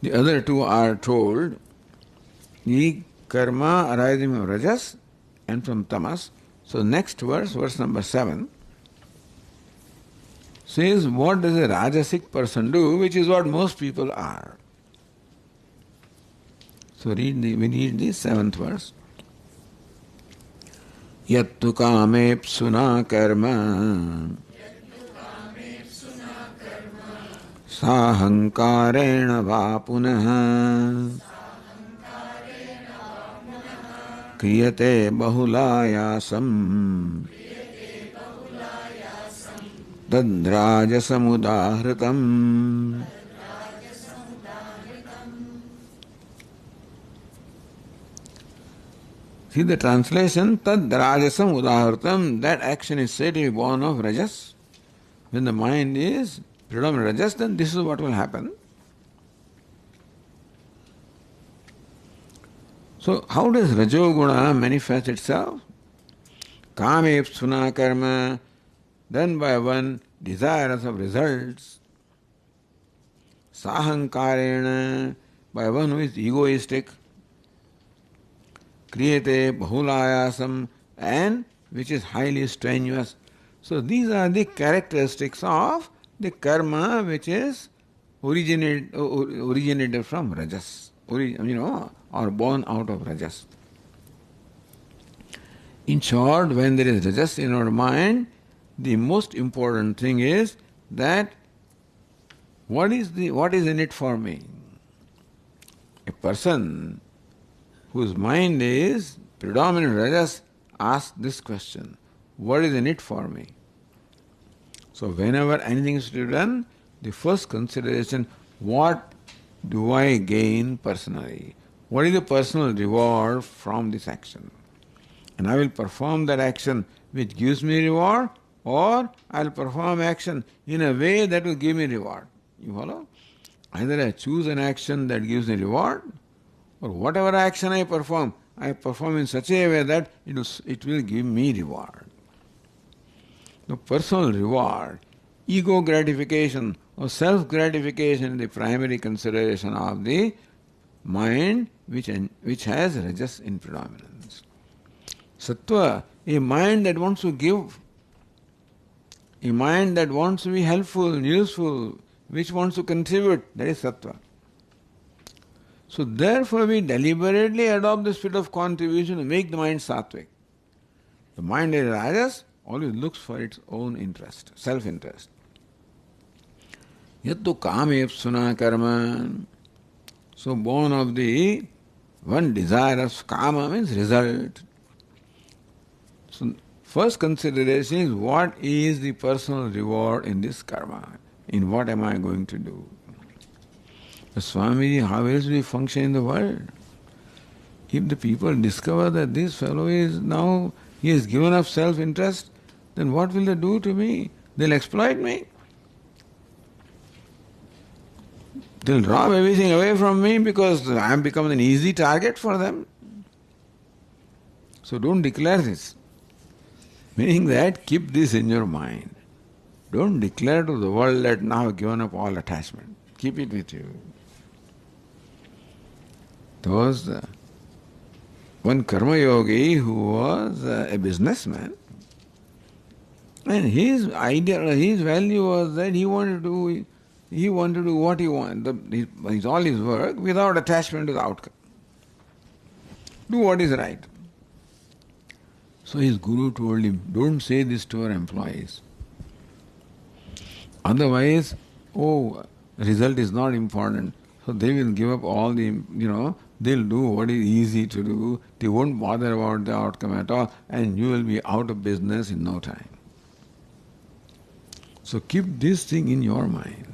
the other two are told, the karma arising from rajas and from tamas. So next verse number 7, says what does a rajasic person do, which is what most people are. So we read the 7th verse. Yattu kamepsuna karma sahankarena va punaha kriyate bahulayasam tadrajasamudahritam. See the translation, tadrajasam udahritam, that action is said to be born of rajas. When the mind is predominant rajas, then this is what will happen. So how does Rajoguna manifest itself? Kamepsuna karma, done by one desirous of results. Sahankarena, by one who is egoistic. Kriyate bahulayasam, and which is highly strenuous. So these are the characteristics of the karma which is originated from rajas, or born out of rajas. In short, when there is rajas in our mind, the most important thing is that what is in it for me? A person whose mind is predominant rajas asks this question, what is in it for me? So whenever anything is to be done, the first consideration, what do I gain personally? What is the personal reward from this action? And I will perform that action which gives me reward, or I will perform action in a way that will give me reward. You follow? Either I choose an action that gives me reward, or whatever action I perform in such a way that it will give me reward. The personal reward, ego gratification or self-gratification is the primary consideration of the mind which has rajas in predominance. Sattva, a mind that wants to give, a mind that wants to be helpful and useful, which wants to contribute, that is sattva. So therefore we deliberately adopt the spirit of contribution to make the mind sattvic. The mind that is rajas always looks for its own interest, self-interest. Yattu kamepsuna karma. So born of the one desire of kama means result. So first consideration is what is the personal reward in this karma? In what am I going to do? The Swami, how else we function in the world? If the people discover that this fellow is now, he has given up self-interest, then what will they do to me? They'll exploit me. They'll rob everything away from me because I am become an easy target for them. So don't declare this. Meaning that keep this in your mind. Don't declare to the world that now I've given up all attachment. Keep it with you. There was one karma yogi who was a businessman, and his idea, his value was that he wanted to do what he wanted. All his work without attachment to the outcome. Do what is right. So his guru told him, don't say this to our employees. Otherwise, result is not important. So they will give up all the, they'll do what is easy to do. They won't bother about the outcome at all, and you will be out of business in no time. So keep this thing in your mind.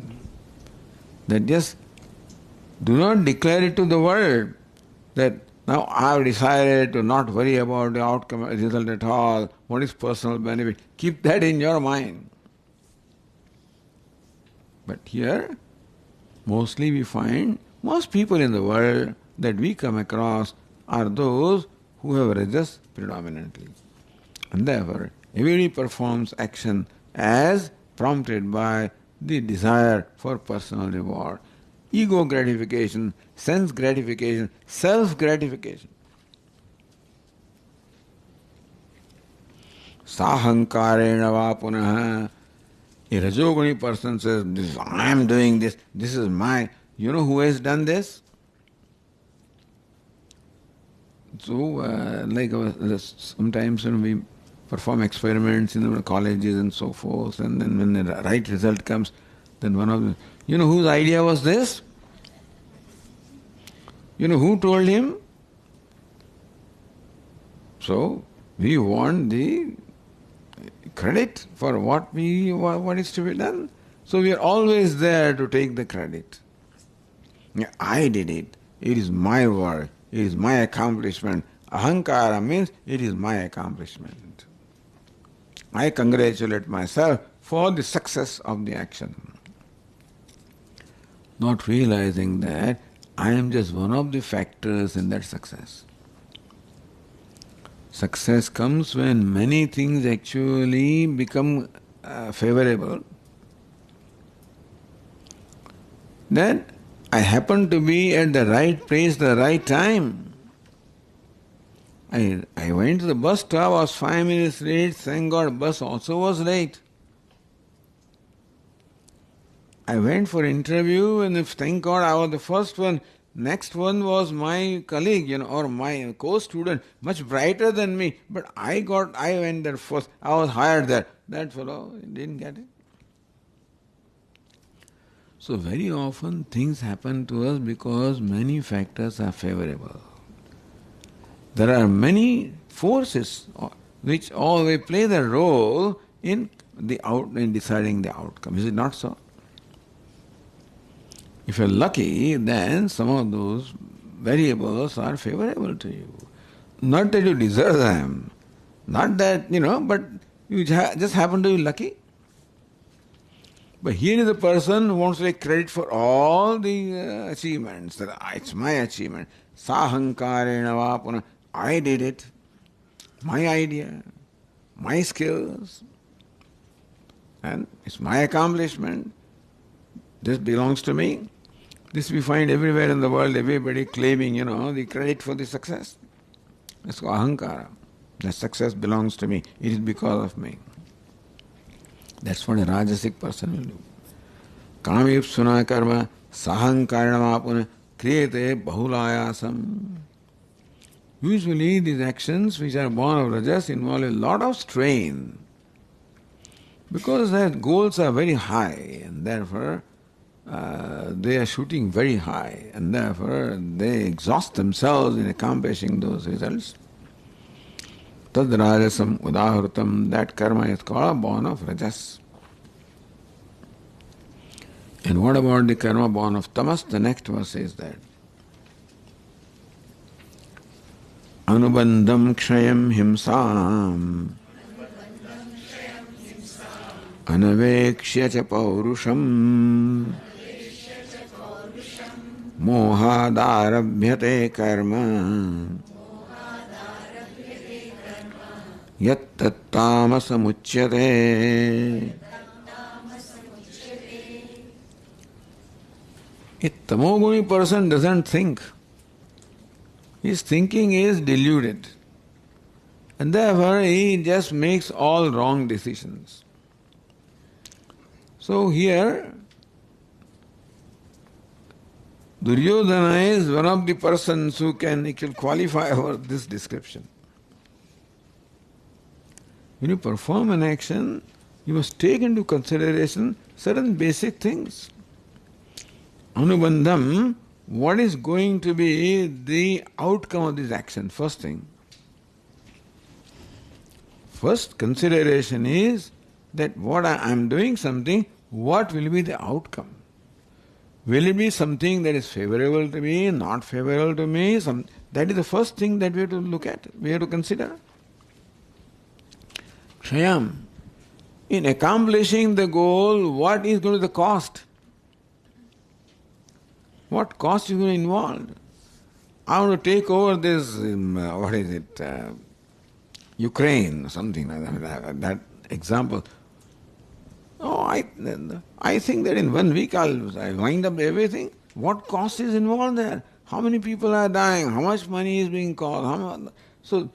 That just do not declare it to the world that now I have decided to not worry about the outcome, result at all. What is personal benefit? Keep that in your mind. But here, mostly we find most people in the world that we come across are those who have rajas predominantly. And therefore, everybody performs action as prompted by the desire for personal reward, ego gratification, sense gratification, self-gratification. Sahankarena va punaha. A Rajoguni person says, I am doing this, this is my... You know who has done this? So, sometimes when we perform experiments in the colleges and so forth, and then when the right result comes, then one of them, you know whose idea was this? You know who told him? So, we want the credit for what is to be done. So we are always there to take the credit. I did it. It is my work. It is my accomplishment. Ahankara means it is my accomplishment. I congratulate myself for the success of the action. Not realizing that I am just one of the factors in that success. Success comes when many things actually become favorable. Then I happen to be at the right place, the right time. I went to the bus stop, I was 5 minutes late, thank God bus also was late. I went for interview and if thank God I was the first one, next one was my colleague, or my co-student, much brighter than me, but I went there first, I was hired there. That fellow didn't get it. So very often things happen to us because many factors are favorable. There are many forces which always play the role in deciding the outcome. Is it not so? If you're lucky, then some of those variables are favorable to you. Not that you deserve them, not that, but you just happen to be lucky. But here is a person who wants to take credit for all the achievements. That it's my achievement. Sahankarena vapuna. I did it. My idea. My skills. And it's my accomplishment. This belongs to me. This we find everywhere in the world, everybody claiming, the credit for the success. That's called ahankara. The success belongs to me. It is because of me. That's what a rajasic person will do. Kamipsuna karma sahankaranamapuna kriyate bahulayasam. Usually these actions which are born of rajas involve a lot of strain because their goals are very high and therefore they are shooting very high and therefore they exhaust themselves in accomplishing those results. Tad rajasam udahrutam, that karma is called born of rajas. And what about the karma born of tamas? The next verse says that. Anubandham kshayam himsam anavekshya cha paurusham mohadarabhyate karma yat tattamasamuchyate. A tamoguni person doesn't think. His thinking is deluded. And therefore he just makes all wrong decisions. So here, Duryodhana is one of the persons who can qualify for this description. When you perform an action, you must take into consideration certain basic things. Anubandham, what is going to be the outcome of this action? First thing. First consideration is that what I am doing something, what will be the outcome? Will it be something that is favorable to me, not favorable to me? That is the first thing that we have to look at, we have to consider. Kshayam, in accomplishing the goal, what is going to be the cost? What cost is going to involve? I want to take over this, Ukraine, something like that example. Oh, I think that in 1 week I'll wind up everything. What cost is involved there? How many people are dying? How much money is being called? So,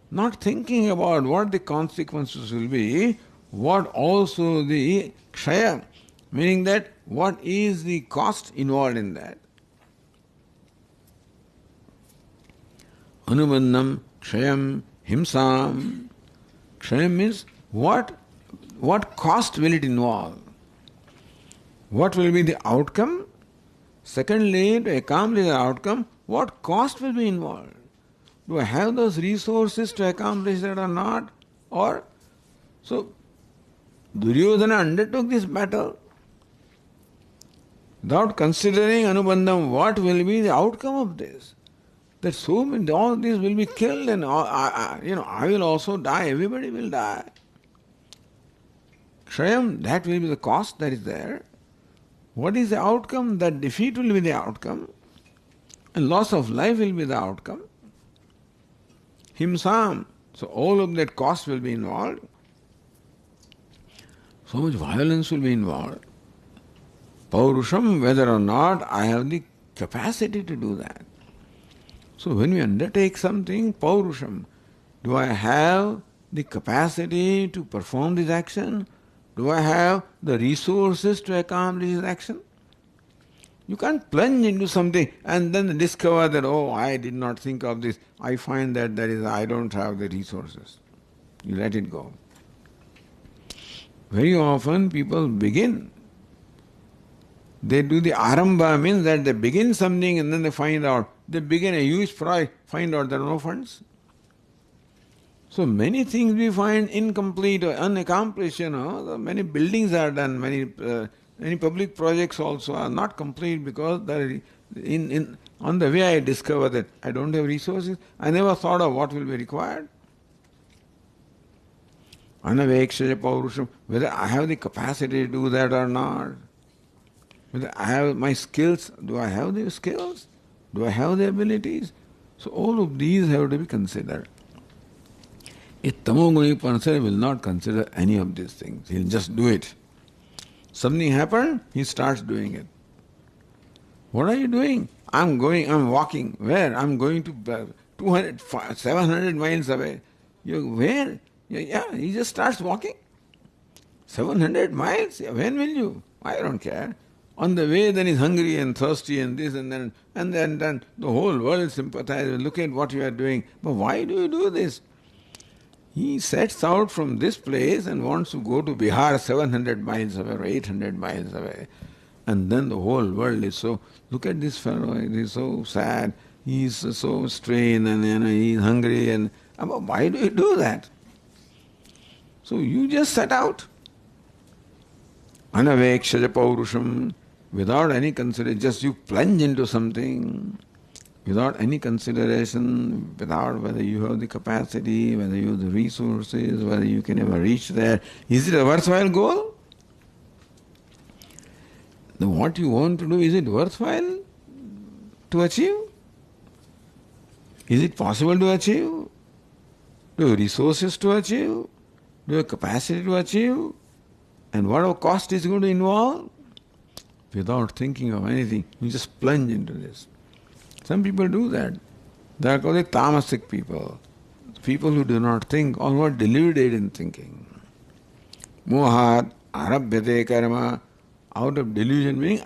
not thinking about what the consequences will be, what also the kshaya, meaning that what is the cost involved in that. Anubandham, kshayam, himsam. Kshayam means what cost will it involve? What will be the outcome? Secondly, to accomplish the outcome, what cost will be involved? Do I have those resources to accomplish that or not? So Duryodhana undertook this battle without considering Anubandham, what will be the outcome of this? That so many, all these will be killed and I will also die, everybody will die. Kshayam, that will be the cost that is there. What is the outcome? That defeat will be the outcome. And loss of life will be the outcome. Himsam, So all of that cost will be involved. So much violence will be involved. Paurusham, whether or not I have the capacity to do that. So when we undertake something, Paurusham, do I have the capacity to perform this action? Do I have the resources to accomplish this action? You can't plunge into something and then discover that, oh, I did not think of this. I find that I don't have the resources. You let it go. Very often people begin. They do the arambha, means that they begin something and then they find out. They begin a huge project, find out there are no funds. So many things we find incomplete or unaccomplished, Many buildings are done, many public projects also are not complete because on the way I discover that I don't have resources. I never thought of what will be required. Anavekshaja paurusham, whether I have the capacity to do that or not. Whether I have my skills, do I have the skills? Do I have the abilities? So all of these have to be considered. A tamoguni person will not consider any of these things. He'll just do it. Something happened, he starts doing it. What are you doing? I'm walking. Where? I'm going to 200, 700 miles away. Where? Yeah, he just starts walking. 700 miles? When will you? I don't care. On the way, then he's hungry and thirsty and this and then the whole world sympathizes. Look at what you are doing. But why do you do this? He sets out from this place and wants to go to Bihar 700 miles away or 800 miles away. And then the whole world is so, look at this fellow, he's so sad, he's so strained and he's hungry and why do you do that? So you just set out. Anavekshaja paurusham, without any consideration, just you plunge into something. Without any consideration, without whether you have the capacity, whether you have the resources, whether you can ever reach there. Is it a worthwhile goal? What you want to do, is it worthwhile to achieve? Is it possible to achieve? Do you have resources to achieve? Do you have capacity to achieve? And what cost is going to involve? Without thinking of anything, you just plunge into this. Some people do that. They are called the tamasic people. People who do not think or who are deluded in thinking. Mohat arabhyate karma, out of delusion means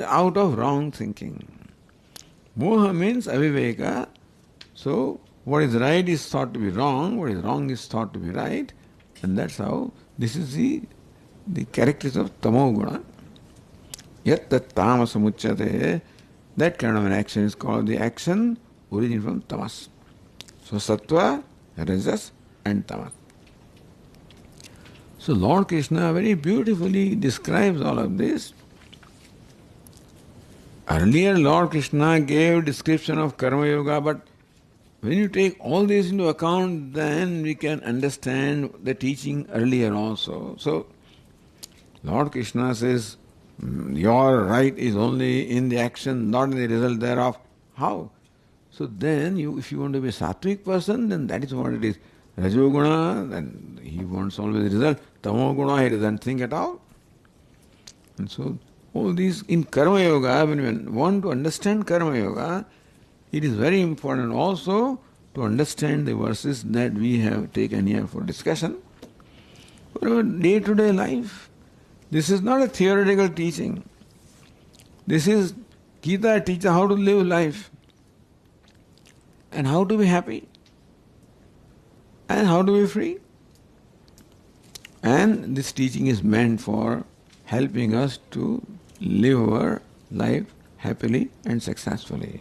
out of wrong thinking. Moha means aviveka. So what is right is thought to be wrong, what is wrong is thought to be right, and that's how this is the characteristics of tamoguna. Yat tat tamasamuchyate. That kind of an action is called the action originating from tamas. So sattva, rajas and tamas. So Lord Krishna very beautifully describes all of this. Earlier Lord Krishna gave description of karma yoga, but when you take all this into account, then we can understand the teaching earlier also. So Lord Krishna says, your right is only in the action, not in the result thereof. How? So then, if you want to be a sattvic person, then that is what it is. Rajoguna, then he wants always the result. Tamoguna, he doesn't think at all. And so, all these in Karma Yoga, when we want to understand Karma Yoga, it is very important also to understand the verses that we have taken here for discussion. For our day-to-day life, this is not a theoretical teaching. This is Gita teaches how to live life and how to be happy and how to be free. And this teaching is meant for helping us to live our life happily and successfully.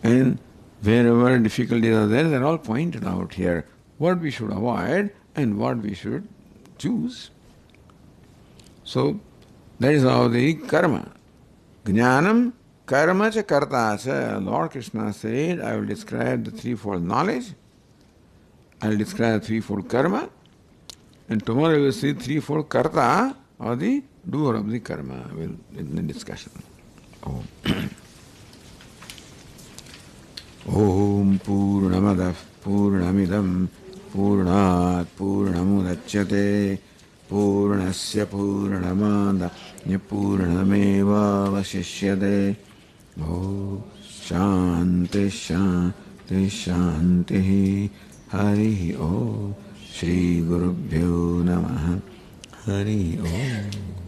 And wherever difficulties are there, they're all pointed out here. What we should avoid and what we should choose. So, that is how the karma. Jnanam, karma cha karta cha. Lord Krishna said, I will describe the threefold knowledge, I will describe the threefold karma, and tomorrow we will see threefold karta, or the doer of the karma, in the discussion. Oh. Om Purnamadah Purnamidam Purnat Purnamudachyate Purnasya Purnamadaya Purnameva Vasishyate. Om Shanti Shanti Shanti. Hari Om. Shri Gurubhyo Namaha. Hari Om.